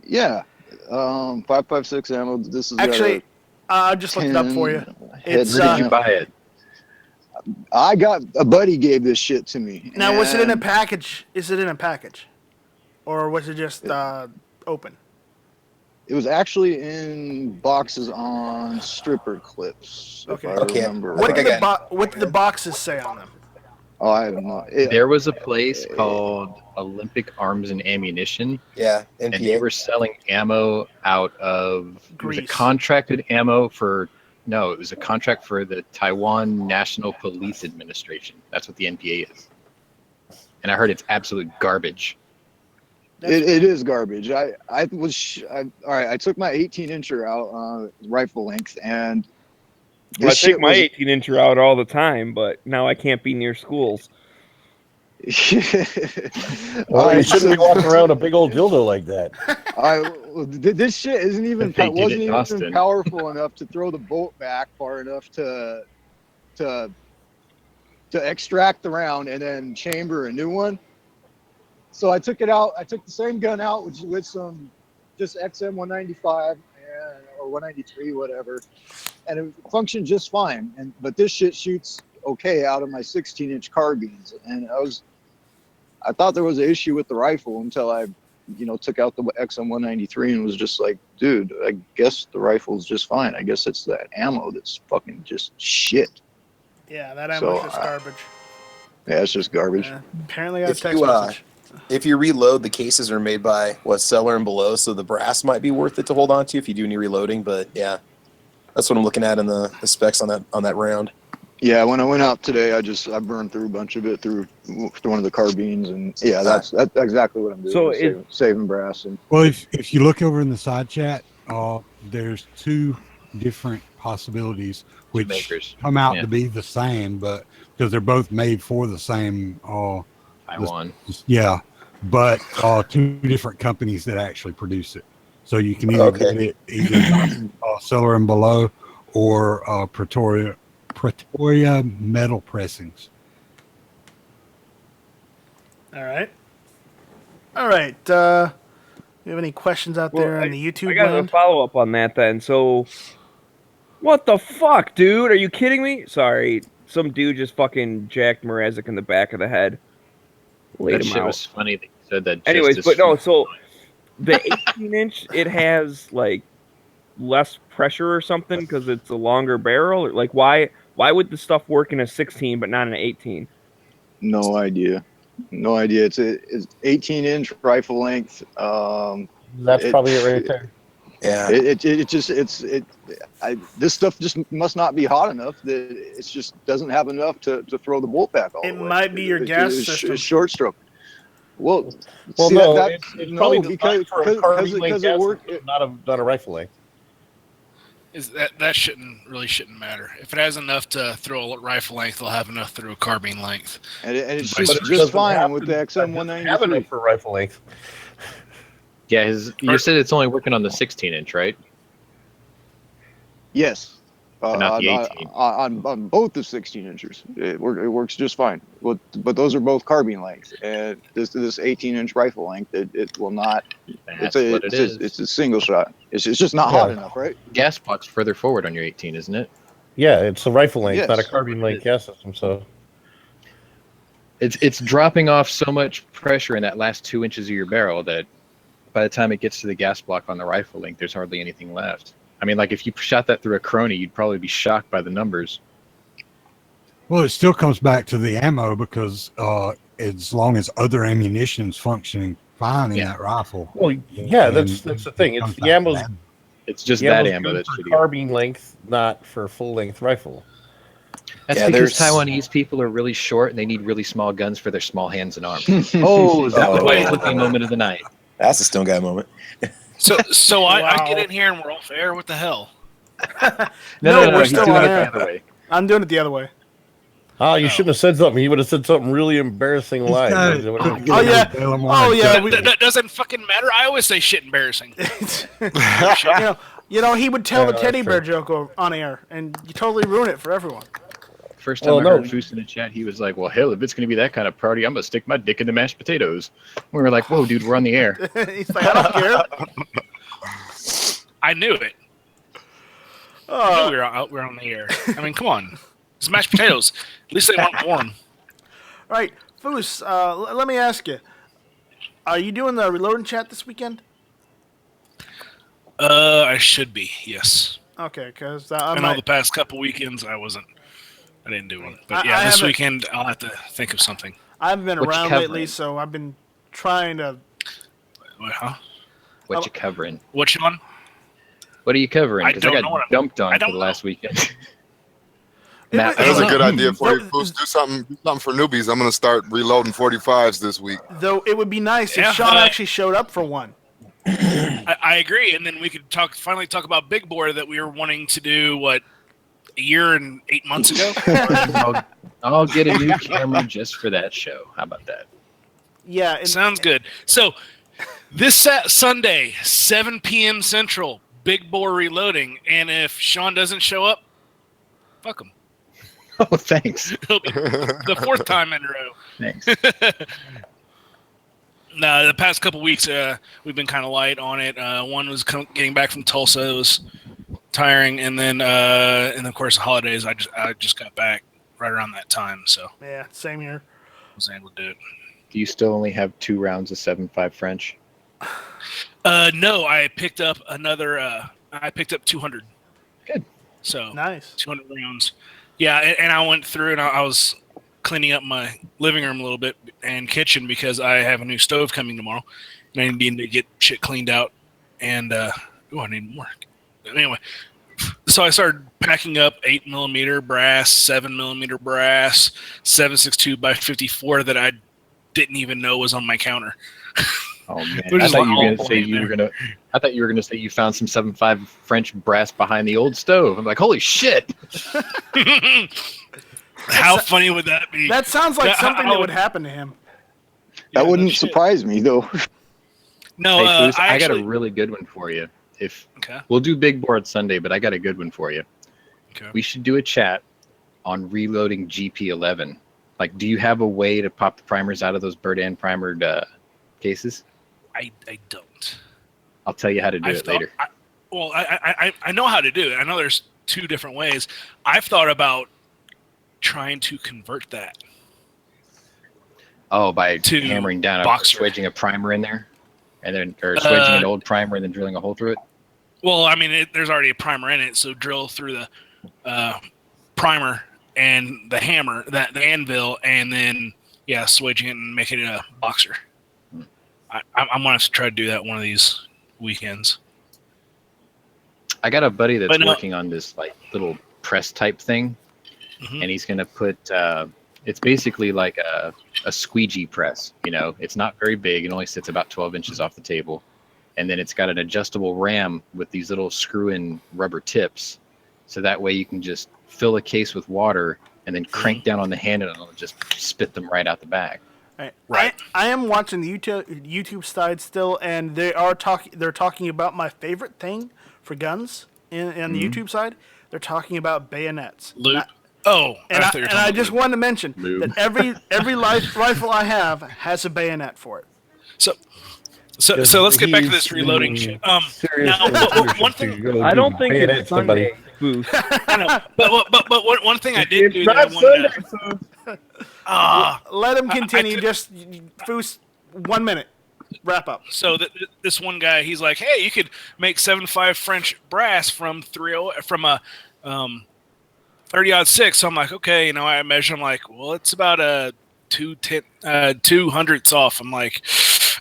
Speaker 5: Yeah, 5.56 ammo. This is
Speaker 1: Actually, I just looked it up for you. It's
Speaker 3: Where did you buy it?
Speaker 5: I got a buddy gave this shit to me.
Speaker 1: now. Was it in a
Speaker 5: and
Speaker 1: package? Is it in a package, or was it just open?
Speaker 5: It was actually in boxes on stripper clips.
Speaker 1: Okay.
Speaker 5: If I
Speaker 8: Okay.
Speaker 5: remember.
Speaker 8: I think I
Speaker 5: right.
Speaker 8: got-
Speaker 1: What did the boxes say on them?
Speaker 5: Oh, I have not.
Speaker 3: There was a place called Olympic Arms and Ammunition,
Speaker 8: Yeah,
Speaker 3: and they
Speaker 8: NPA.
Speaker 3: were selling ammo out of it was a
Speaker 1: Greece.
Speaker 3: contracted ammo for no, it was a contract for the Taiwan National Police Administration. That's what the NPA is. And I heard it's absolute garbage.
Speaker 5: It is garbage. All right. I took my 18-incher out, rifle length, and
Speaker 2: I
Speaker 5: this
Speaker 2: take
Speaker 5: shit
Speaker 2: my
Speaker 5: was.
Speaker 2: 18-incher out all the time, but now I can't be near schools.
Speaker 6: Well, you
Speaker 5: Alright,
Speaker 6: shouldn't be
Speaker 5: so-
Speaker 6: walking around a big old dildo like that.
Speaker 5: This shit isn't even
Speaker 3: They did
Speaker 5: wasn't
Speaker 3: it,
Speaker 5: even
Speaker 3: Austin.
Speaker 5: powerful enough to throw the bolt back far enough to extract the round and then chamber a new one. So I took it out. I took the same gun out with some just XM 195 or 193, whatever, and it functioned just fine. But this shit shoots okay out of my 16-inch carbines, and I thought there was an issue with the rifle until I took out the XM 193 and was just like, dude, I guess the rifle's just fine. I guess it's that ammo that's fucking just shit.
Speaker 1: Yeah, that ammo's
Speaker 5: So,
Speaker 1: just garbage.
Speaker 5: Yeah, it's just garbage.
Speaker 1: Apparently, I got a
Speaker 8: If
Speaker 1: text
Speaker 8: you,
Speaker 1: message.
Speaker 8: If you reload, the cases are made by Cellar and Below, so the brass might be worth it to hold on to if you do any reloading. But yeah, that's what I'm looking at in the specs on that round.
Speaker 5: Yeah, when I went out today, I burned through a bunch of it through one of the carbines, and yeah, that's exactly what I'm doing.
Speaker 2: So
Speaker 5: saving brass and.
Speaker 7: Well, if you look over in the side chat, there's two different possibilities which
Speaker 3: makers.
Speaker 7: come out
Speaker 3: Yeah.
Speaker 7: to be the same, but because they're both made for the same.
Speaker 3: Taiwan.
Speaker 7: Yeah, but two different companies that actually produce it. So you can either get it either Cellar and Below or Pretoria Metal Pressings.
Speaker 1: All right. Do you have any questions out there on the YouTube
Speaker 2: I got a
Speaker 1: land?
Speaker 2: follow up on that then. So, what the fuck, dude? Are you kidding me? Sorry, some dude just fucking jacked Mrazek in the back of the head. Laid
Speaker 3: That
Speaker 2: him
Speaker 3: shit
Speaker 2: out.
Speaker 3: was funny that you said that.
Speaker 2: Anyways,
Speaker 3: just
Speaker 2: but no,
Speaker 3: as-
Speaker 2: so the 18-inch, it has like less pressure or something because it's a longer barrel. Like, why would the stuff work in a 16 but not in an 18?
Speaker 5: No idea. It's 18-inch rifle length.
Speaker 6: That's probably it right there.
Speaker 8: Yeah.
Speaker 5: This stuff just must not be hot enough that it just doesn't have enough to throw the bolt back all
Speaker 1: It
Speaker 5: the way.
Speaker 1: might be your gas
Speaker 5: it's
Speaker 1: system.
Speaker 5: short stroke. Well,
Speaker 6: Well,
Speaker 5: see,
Speaker 6: no,
Speaker 5: that,
Speaker 6: it's probably
Speaker 5: no,
Speaker 6: designed for a carbine length
Speaker 5: it
Speaker 6: gas
Speaker 5: worked.
Speaker 6: system, not a rifle length.
Speaker 11: Is that shouldn't matter. If it has enough to throw a rifle length, it'll have enough to throw a carbine length.
Speaker 5: And it
Speaker 11: But
Speaker 5: shoots
Speaker 11: it
Speaker 5: just
Speaker 6: doesn't
Speaker 5: fine
Speaker 6: have
Speaker 5: with
Speaker 6: to-
Speaker 5: the XM
Speaker 6: Have
Speaker 5: 193.
Speaker 6: enough for rifle length.
Speaker 3: Yeah, you said it's only working on the 16-inch, right?
Speaker 5: Yes.
Speaker 3: But not the 18.
Speaker 5: On both the 16-inchers, it works just fine. But those are both carbine lengths, and this 18-inch rifle length, it will not.
Speaker 3: That's what it is.
Speaker 5: It's a single shot. It's just not hot enough, right?
Speaker 3: Gas block's further forward on your 18, isn't it?
Speaker 6: Yeah, it's a rifle length,
Speaker 5: Yes.
Speaker 6: not a carbine length gas system. So
Speaker 3: It's dropping off so much pressure in that last 2 inches of your barrel that by the time it gets to the gas block on the rifle length, there's hardly anything left. I mean, like if you shot that through a crony, you'd probably be shocked by the numbers.
Speaker 7: Well, it still comes back to the ammo because as long as other ammunition's functioning fine in that rifle.
Speaker 6: Well, yeah, that's the thing. It's the ammo's.
Speaker 3: It's just
Speaker 6: the
Speaker 3: that
Speaker 6: ammo's
Speaker 3: ammo
Speaker 6: good
Speaker 3: that's
Speaker 6: for
Speaker 3: shitty.
Speaker 6: carbine length, not for full length rifle.
Speaker 3: That's
Speaker 8: Yeah,
Speaker 3: because
Speaker 8: there's-
Speaker 3: Taiwanese people are really short and they need really small guns for their small hands and arms. Oh, that was my flipping moment of the night.
Speaker 8: That's a Stone Guy moment.
Speaker 11: So I
Speaker 1: Wow.
Speaker 11: get in here and we're off air. What the hell?
Speaker 1: No, we're
Speaker 3: he's
Speaker 1: still
Speaker 3: doing
Speaker 1: on
Speaker 3: it
Speaker 1: air.
Speaker 3: the other way.
Speaker 1: I'm doing it the other way.
Speaker 6: Oh, you shouldn't have said something. You would have said something really embarrassing live.
Speaker 7: got it.
Speaker 1: Oh yeah. Oh yeah.
Speaker 11: That doesn't fucking matter. I always say shit embarrassing.
Speaker 1: You know, he would tell the
Speaker 6: Yeah,
Speaker 1: teddy
Speaker 6: that's
Speaker 1: bear joke on air, and you totally ruin it for everyone.
Speaker 3: First time
Speaker 6: Well,
Speaker 3: I
Speaker 6: no.
Speaker 3: heard Foose in the chat, he was like, well, hell, if it's going to be that kind of party, I'm going to stick my dick in the mashed potatoes. We were like, whoa, dude, we're on the air.
Speaker 1: He's like, I don't care.
Speaker 11: I knew it. I knew we were on the air. I mean, come on. It's mashed potatoes. At least they weren't warm.
Speaker 1: All right, Foos, let me ask you. Are you doing the reloading chat this weekend?
Speaker 11: I should be, yes.
Speaker 1: Okay, because
Speaker 11: I know the past couple weekends I didn't do one. But yeah,
Speaker 1: I
Speaker 11: this
Speaker 1: haven't-
Speaker 11: weekend I'll have to think of something.
Speaker 1: I haven't been
Speaker 3: What you
Speaker 1: around
Speaker 3: covering?
Speaker 1: lately, so I've been trying to.
Speaker 11: What, huh?
Speaker 3: What you covering?
Speaker 11: What you on?
Speaker 3: What are you covering?
Speaker 11: I
Speaker 3: Because I,
Speaker 11: don't know what
Speaker 3: got
Speaker 11: I'm-
Speaker 3: dumped on
Speaker 11: I
Speaker 3: for
Speaker 11: don't
Speaker 3: the
Speaker 11: know.
Speaker 3: last weekend.
Speaker 1: It
Speaker 3: Matt,
Speaker 1: was-
Speaker 10: That was a
Speaker 1: Uh,
Speaker 10: good idea for you.
Speaker 1: no,
Speaker 10: Foos. Do something for newbies. I'm gonna start reloading 45s this week.
Speaker 1: Though it would be nice
Speaker 11: Yeah,
Speaker 1: if Sean actually showed up for one.
Speaker 11: I agree, and then we could finally talk about Big Boy that we were wanting to do, what, a year and 8 months ago?
Speaker 3: I'll get a new camera just for that show. How about that?
Speaker 1: Yeah, and
Speaker 11: Sounds good. So, this Sunday, 7 p.m. Central, Big Boy Reloading, and if Sean doesn't show up, fuck him.
Speaker 3: Oh, thanks.
Speaker 11: It'll be the fourth time in a row.
Speaker 3: Thanks.
Speaker 11: No, the past couple weeks, we've been kind of light on it. One was getting back from Tulsa; it was tiring, and then of course the holidays. I just got back right around that time, so
Speaker 1: yeah, same here.
Speaker 11: I was able to do it.
Speaker 3: Do you still only have 2 rounds of 7.5 French?
Speaker 11: No, I picked up another. I picked up 200.
Speaker 3: Good.
Speaker 11: So
Speaker 1: Nice.
Speaker 11: 200 rounds. Yeah, and I went through and I was cleaning up my living room a little bit and kitchen because I have a new stove coming tomorrow, and I need to get shit cleaned out. And I need more. Anyway, so I started packing up 8mm brass, 7mm brass, 7.62 by 54 that I didn't even know was on my counter.
Speaker 3: Oh man,
Speaker 11: We're
Speaker 3: I
Speaker 11: just
Speaker 3: thought
Speaker 11: like
Speaker 3: you were
Speaker 11: all
Speaker 3: gonna say
Speaker 11: laying
Speaker 3: you were
Speaker 11: there.
Speaker 3: gonna. I thought you were gonna say you found some 7.5 French brass behind the old stove. I'm like, holy shit!
Speaker 11: How funny would that be?
Speaker 1: That sounds like
Speaker 11: Yeah,
Speaker 1: something
Speaker 11: I
Speaker 1: that
Speaker 11: would-
Speaker 1: would happen to him.
Speaker 11: Yeah,
Speaker 5: That
Speaker 11: no
Speaker 5: wouldn't
Speaker 11: shit.
Speaker 5: surprise me though.
Speaker 11: No,
Speaker 3: Hey, Foos,
Speaker 11: I
Speaker 3: I got
Speaker 11: actually.
Speaker 3: a really good one for you. If
Speaker 11: Okay.
Speaker 3: we'll do big board Sunday, but I got a good one for you.
Speaker 11: Okay.
Speaker 3: We should do a chat on reloading GP11. Like, do you have a way to pop the primers out of those Burdan primered cases?
Speaker 11: I don't.
Speaker 3: I'll tell you how to do
Speaker 11: I've
Speaker 3: it
Speaker 11: thought-
Speaker 3: later.
Speaker 11: I know how to do it. I know there's 2 different ways. I've thought about trying to convert that.
Speaker 3: Oh, by
Speaker 11: to
Speaker 3: hammering down,
Speaker 11: boxer.
Speaker 3: swedging a primer in there, and then or swedging an old primer and then drilling a hole through it.
Speaker 11: Well, I mean, there's already a primer in it, so drill through the primer and the hammer, the anvil, and then swedging it and make it a boxer. I'm gonna have to try to do that one of these weekends.
Speaker 3: I got a buddy that's
Speaker 11: But no-
Speaker 3: working on this like little press type thing,
Speaker 11: Mhm.
Speaker 3: and he's gonna put. It's basically like a squeegee press. You know, it's not very big. It only sits about 12 inches off the table, and then it's got an adjustable ram with these little screw-in rubber tips, so that way you can just fill a case with water and then crank down on the handle and it'll just spit them right out the bag.
Speaker 11: Right.
Speaker 1: I am watching the YouTube side still, and they're talking about my favorite thing for guns in the YouTube side. They're talking about bayonets.
Speaker 11: Lube. Oh,
Speaker 1: And
Speaker 11: thought you were talking
Speaker 1: I
Speaker 11: about
Speaker 1: just
Speaker 11: lube.
Speaker 1: wanted to mention
Speaker 3: Lube.
Speaker 1: that every rifle I have has a bayonet for it.
Speaker 11: So let's get back to this
Speaker 6: He's
Speaker 11: reloading
Speaker 6: in
Speaker 11: shit.
Speaker 6: serious
Speaker 11: Now,
Speaker 6: leadership
Speaker 11: one
Speaker 6: to
Speaker 11: thing
Speaker 6: go
Speaker 2: I
Speaker 6: do
Speaker 2: don't think
Speaker 6: bayonet
Speaker 2: it's
Speaker 6: somebody.
Speaker 2: Sunday, Booth.
Speaker 11: I know, but one thing I did do
Speaker 6: It's
Speaker 11: that I
Speaker 6: not
Speaker 11: wanted
Speaker 6: Sunday,
Speaker 11: to,
Speaker 1: Let him
Speaker 11: I
Speaker 1: continue.
Speaker 11: could-
Speaker 1: Just Foos, 1 minute. wrap up.
Speaker 11: So this one guy, he's like, "Hey, you could make 7.5 French brass from a 30-06." So I'm like, "Okay," I measure. I'm like, "Well, it's about a 2/100ths off." I'm like,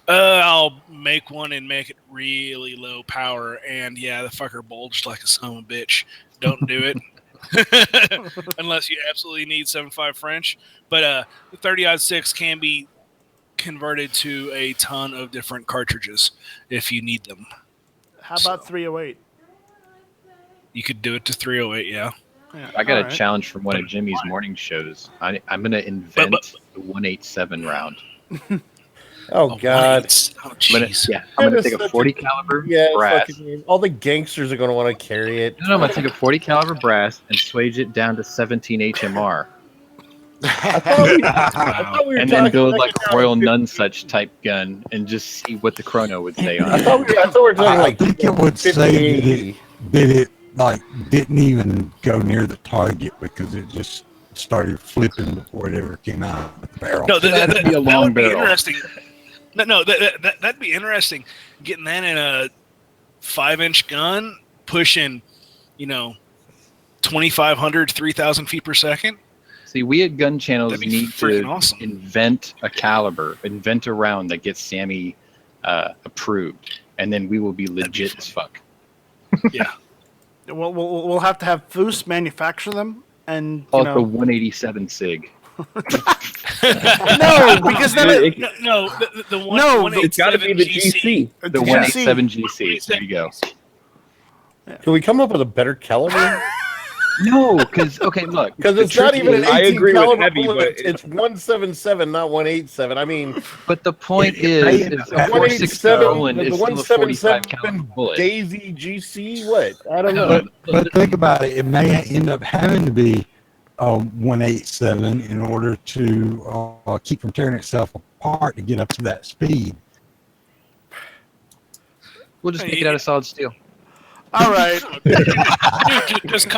Speaker 11: "I'll make one and make it really low power." And yeah, the fucker bulged like a son of a bitch. Don't do it. Unless you absolutely need 7.5 French. But the 30-06 can be converted to a ton of different cartridges if you need them.
Speaker 1: How about 308?
Speaker 11: You could do it to 308, yeah.
Speaker 3: I got a challenge from one of Jimmy's morning shows. I'm going to invent the 187 round.
Speaker 6: Oh God!
Speaker 3: I'm gonna take a 40 caliber brass.
Speaker 6: All the gangsters are gonna want to carry it.
Speaker 3: No, I'm gonna take a 40 caliber brass and swage it down to 17 HMR.
Speaker 6: I thought we were
Speaker 3: and then build like a Royal Nunsuch type gun and just see what the chrono would say on it.
Speaker 6: I thought we were talking like
Speaker 7: I think it would say that it like didn't even go near the target because it just started flipping before it ever came out of the barrel.
Speaker 11: No,
Speaker 3: that'd be a long
Speaker 11: would be
Speaker 3: barrel.
Speaker 11: interesting. No, that'd be interesting. Getting that in a 5-inch gun, pushing, 2,500, 3,000 feet per second.
Speaker 3: See, we at Gun Channels need to
Speaker 11: awesome.
Speaker 3: invent a caliber, invent a round that gets Sammy approved, and then we will be legit as fuck.
Speaker 11: Yeah.
Speaker 1: We'll have to have Foos manufacture them, and
Speaker 3: Call it the 187 SIG.
Speaker 1: No, because then
Speaker 11: the one.
Speaker 2: It's got to be the GC.
Speaker 3: The 187 GC. There you go.
Speaker 6: Can we come up with a better caliber?
Speaker 3: No, because look,
Speaker 6: because it's not even an 18
Speaker 2: I agree
Speaker 6: caliber
Speaker 2: with Heavy,
Speaker 6: bullet.
Speaker 2: but
Speaker 6: It's 177, not 187. I mean,
Speaker 3: but the point is a 4.60 Roland is still a 45 caliber bullet.
Speaker 6: Daisy GC, what? I don't know.
Speaker 7: But think about it. It may end up having to be 187 in order to keep from tearing itself apart to get up to that speed.
Speaker 3: We'll just make it out of solid steel.
Speaker 1: All right.
Speaker 11: Just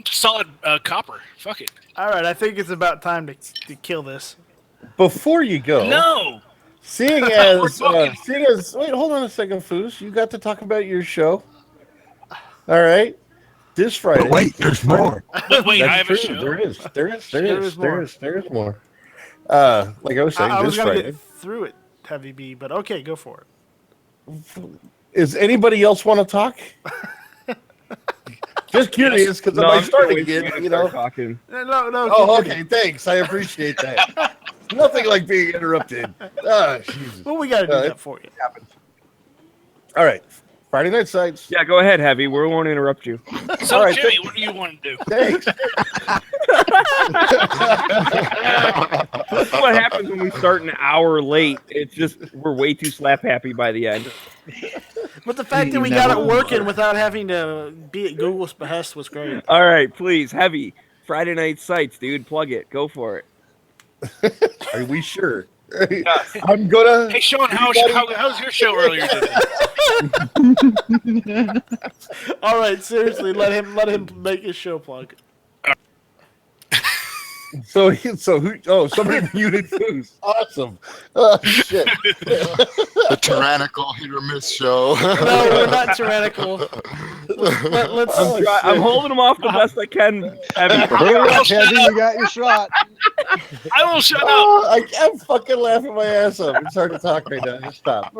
Speaker 11: solid copper. Fuck it.
Speaker 1: All right. I think it's about time to kill this.
Speaker 6: Before you go,
Speaker 11: No.
Speaker 6: seeing as wait, hold on a second, Foos. You got to talk about your show. All right, this Friday.
Speaker 7: But wait, there's more.
Speaker 11: But wait, I have
Speaker 6: True.
Speaker 11: a show.
Speaker 6: There is more. Like I was saying,
Speaker 1: I was
Speaker 6: this
Speaker 1: gonna
Speaker 6: Friday.
Speaker 1: get through it, Heavy B, but okay, go for it.
Speaker 6: Is anybody else want to talk? Just curious, because if I start again,
Speaker 2: talking.
Speaker 1: No.
Speaker 6: Oh, okay. Thanks. I appreciate that. Nothing like being interrupted. Jesus.
Speaker 1: Well, we got to do that for you.
Speaker 6: All right. Friday Night Sights.
Speaker 2: Yeah, go ahead, Heavy. We won't interrupt you.
Speaker 11: So,
Speaker 6: All right,
Speaker 11: Jimmy, what do you want to do?
Speaker 6: Thanks.
Speaker 2: This is what happens when we start an hour late. It's just we're way too slap happy by the end.
Speaker 1: But the fact that we got it working without having to be at Google's behest was great.
Speaker 2: All right, please, Heavy. Friday Night Sights, dude. Plug it. Go for it.
Speaker 6: Are we sure? I'm gonna.
Speaker 11: Hey, Sean, how's your show earlier today?
Speaker 1: All right, seriously, let him make his show plug.
Speaker 6: So who? Oh, somebody muted Foos. Awesome. Oh shit.
Speaker 10: The tyrannical hit or miss show.
Speaker 1: No, we're not tyrannical. Let's.
Speaker 2: I'm holding them off the best I can. Heavy.
Speaker 12: Heavy, you got your shot.
Speaker 11: I will shut up.
Speaker 6: I'm fucking laughing my ass off. It's hard to talk right now. Just stop.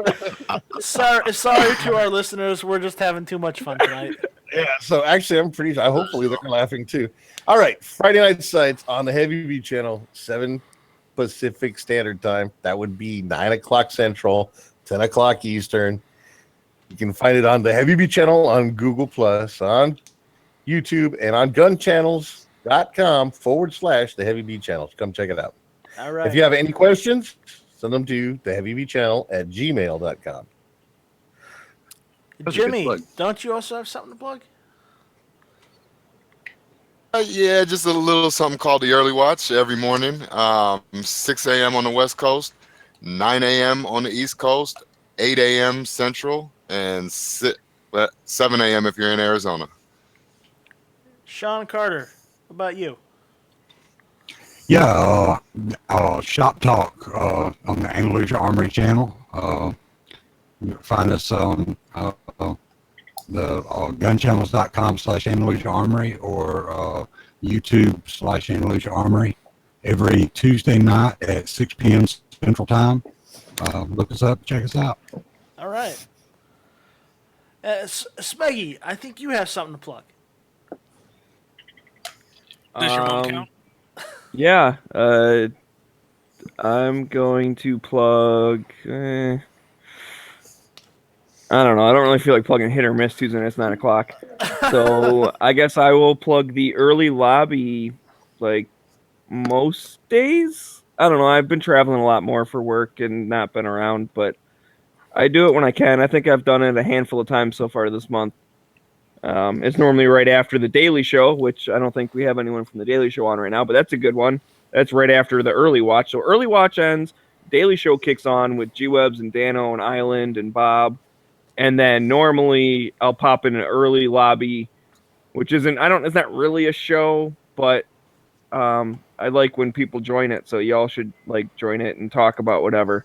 Speaker 1: Sorry to our listeners. We're just having too much fun tonight.
Speaker 6: Yeah. So actually, I'm pretty. Hopefully, they're laughing too. All right, Friday Night Sights on the Heavy B channel, 7 Pacific Standard Time. That would be 9 o'clock Central, 10 o'clock Eastern. You can find it on the Heavy B channel on Google Plus, on YouTube, and on gunchannels.com/the Heavy B channels. Come check it out.
Speaker 1: All right.
Speaker 6: If you have any questions, send them to the Heavy B channel at gmail.com.
Speaker 1: Jimmy, don't you also have something to plug?
Speaker 10: Yeah, just a little something called the Early Watch every morning. 6 a.m. on the West Coast, 9 a.m. on the East Coast, 8 a.m. Central, and 7 a.m. if you're in Arizona.
Speaker 1: Sean Carter, what about you?
Speaker 7: Yeah, Shop Talk on the Anglers Armory channel. You can find us on the gunchannels.com/Andalusia Armory or YouTube/Andalusia Armory every Tuesday night at 6 p.m. Central Time. Look us up, check us out.
Speaker 1: All right. Smeggy, I think you have something to plug.
Speaker 11: Does your mom count?
Speaker 2: Yeah, I'm going to plug. I don't know. I don't really feel like plugging hit or miss Tuesday nights 9 o'clock. So I guess I will plug the early lobby, like most days. I don't know. I've been traveling a lot more for work and not been around, but I do it when I can. I think I've done it a handful of times so far this month. It's normally right after the Daily Show, which I don't think we have anyone from the Daily Show on right now, but that's a good one. That's right after the early watch. So early watch ends, Daily Show kicks on with G-Webs and Dano and Island and Bob. And then normally I'll pop in an early lobby, which it's not really a show, but I like when people join it. So y'all should like join it and talk about whatever.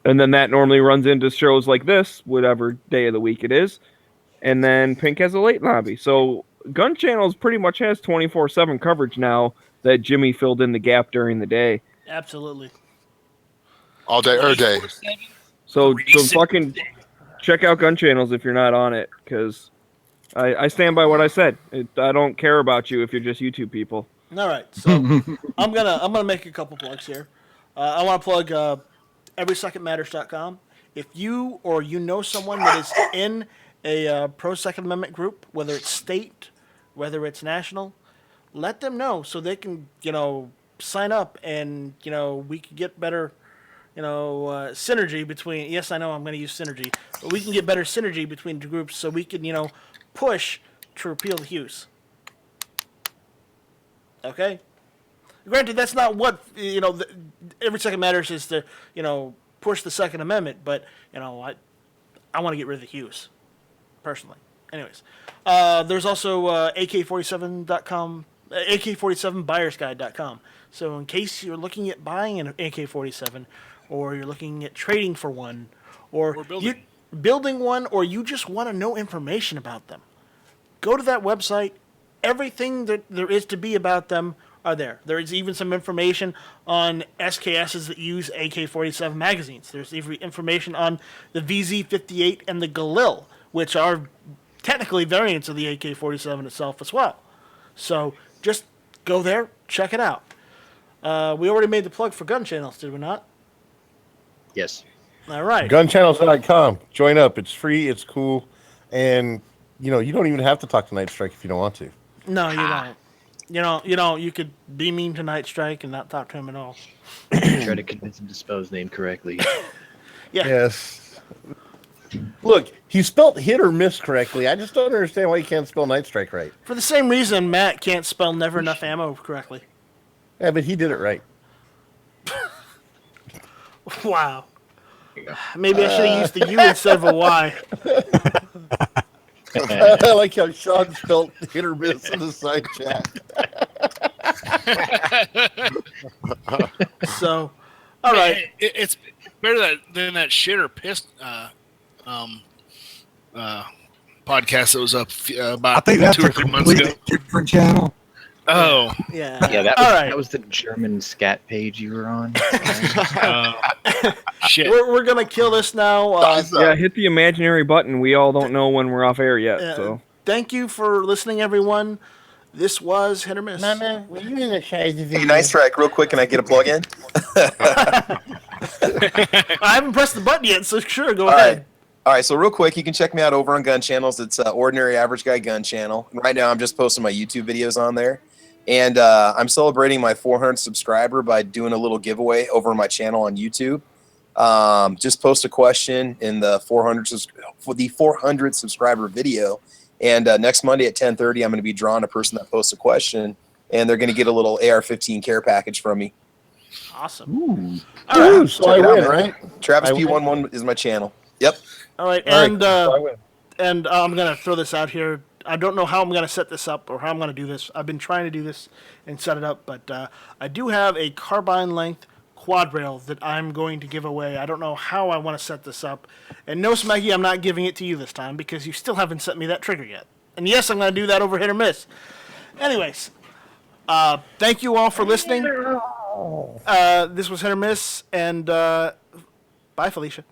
Speaker 2: And then that normally runs into shows like this, whatever day of the week it is. And then Pink has a late lobby. So Gun Channels pretty much has 24/7 coverage now that Jimmy filled in the gap during the day.
Speaker 1: Absolutely.
Speaker 10: All day, every day.
Speaker 2: So fucking check out Gun Channels if you're not on it, because I stand by what I said. I don't care about you if you're just YouTube people.
Speaker 1: All right, so I'm gonna make a couple plugs here. I want to plug everysecondmatters.com. If you or you know someone that is in a pro Second Amendment group, whether it's state, whether it's national, let them know so they can sign up and we can get better synergy between. Yes, I know I'm going to use synergy, but we can get better synergy between the groups so we can push to repeal the Hughes. Okay. Granted, that's not what Every Second Matters is to push the Second Amendment, but I want to get rid of the Hughes, personally. Anyways, there's also AK47.com, AK47buyersguide.com. So in case you're looking at buying an AK-47, or you're looking at trading for one, or building one, or you just want to know information about them, go to that website. Everything that there is to be about them are there. There is even some information on SKSs that use AK-47 magazines. There's even information on the VZ-58 and the Galil, which are technically variants of the AK-47 itself as well. So just go there, check it out. We already made the plug for Gun Channels, did we not?
Speaker 3: Yes.
Speaker 1: All right.
Speaker 6: Gunchannels.com. Join up. It's free. It's cool. And, you don't even have to talk to Night Strike if you don't want to.
Speaker 1: No, you don't. You could be mean to Night Strike and not talk to him at all.
Speaker 3: Try to convince him to spell his name correctly.
Speaker 1: Yeah.
Speaker 6: Yes. Look, he spelled hit or miss correctly. I just don't understand why he can't spell Night Strike right.
Speaker 1: For the same reason Matt can't spell Never Enough Ammo correctly.
Speaker 6: Yeah, but he did it right.
Speaker 1: Wow. Maybe I should have used the U instead of a Y.
Speaker 6: I like how Sean spelled hit or miss in the side chat.
Speaker 1: So, all right.
Speaker 11: It's better than that shit or piss podcast that was up about
Speaker 7: I think that's
Speaker 11: 2 or
Speaker 7: a
Speaker 11: 3 months ago.
Speaker 7: completely different channel.
Speaker 11: Oh,
Speaker 1: Yeah.
Speaker 3: Yeah, that
Speaker 1: All
Speaker 3: was,
Speaker 1: right.
Speaker 3: that was the German scat page you were on.
Speaker 11: shit.
Speaker 1: We're going to kill this now.
Speaker 2: Yeah, hit the imaginary button. We all don't know when we're off air yet. So
Speaker 1: Thank you for listening, everyone. This was Hit or Miss.
Speaker 6: Mama, were you in the size of
Speaker 8: Hey, Night Strike, real quick, can I get a plug in?
Speaker 1: I haven't pressed the button yet, so sure, go
Speaker 8: All
Speaker 1: ahead.
Speaker 8: right. All right, so real quick, you can check me out over on Gun Channels. It's Ordinary Average Guy Gun Channel. Right now, I'm just posting my YouTube videos on there. And I'm celebrating my 400 subscriber by doing a little giveaway over on my channel on YouTube. Just post a question in the 400 subscriber video. And next Monday at 10:30, I'm going to be drawing a person that posts a question. And they're going to get a little AR-15 care package from me.
Speaker 1: Awesome.
Speaker 6: Ooh.
Speaker 1: All right.
Speaker 6: Ooh, so I
Speaker 8: Check it out,
Speaker 6: win,
Speaker 8: man.
Speaker 6: right?
Speaker 8: Travis
Speaker 6: I win.
Speaker 8: P11 is my channel. Yep.
Speaker 1: All right.
Speaker 6: All right,
Speaker 1: And,
Speaker 6: so I win.
Speaker 1: and I'm going to throw this out here. I don't know how I'm going to set this up or how I'm going to do this. I've been trying to do this and set it up, but I do have a carbine length quad rail that I'm going to give away. I don't know how I want to set this up. And no, Smeggy, I'm not giving it to you this time because you still haven't sent me that trigger yet. And yes, I'm going to do that over Hit or Miss. Anyways, thank you all for listening. This was Hit or Miss, and bye, Felicia.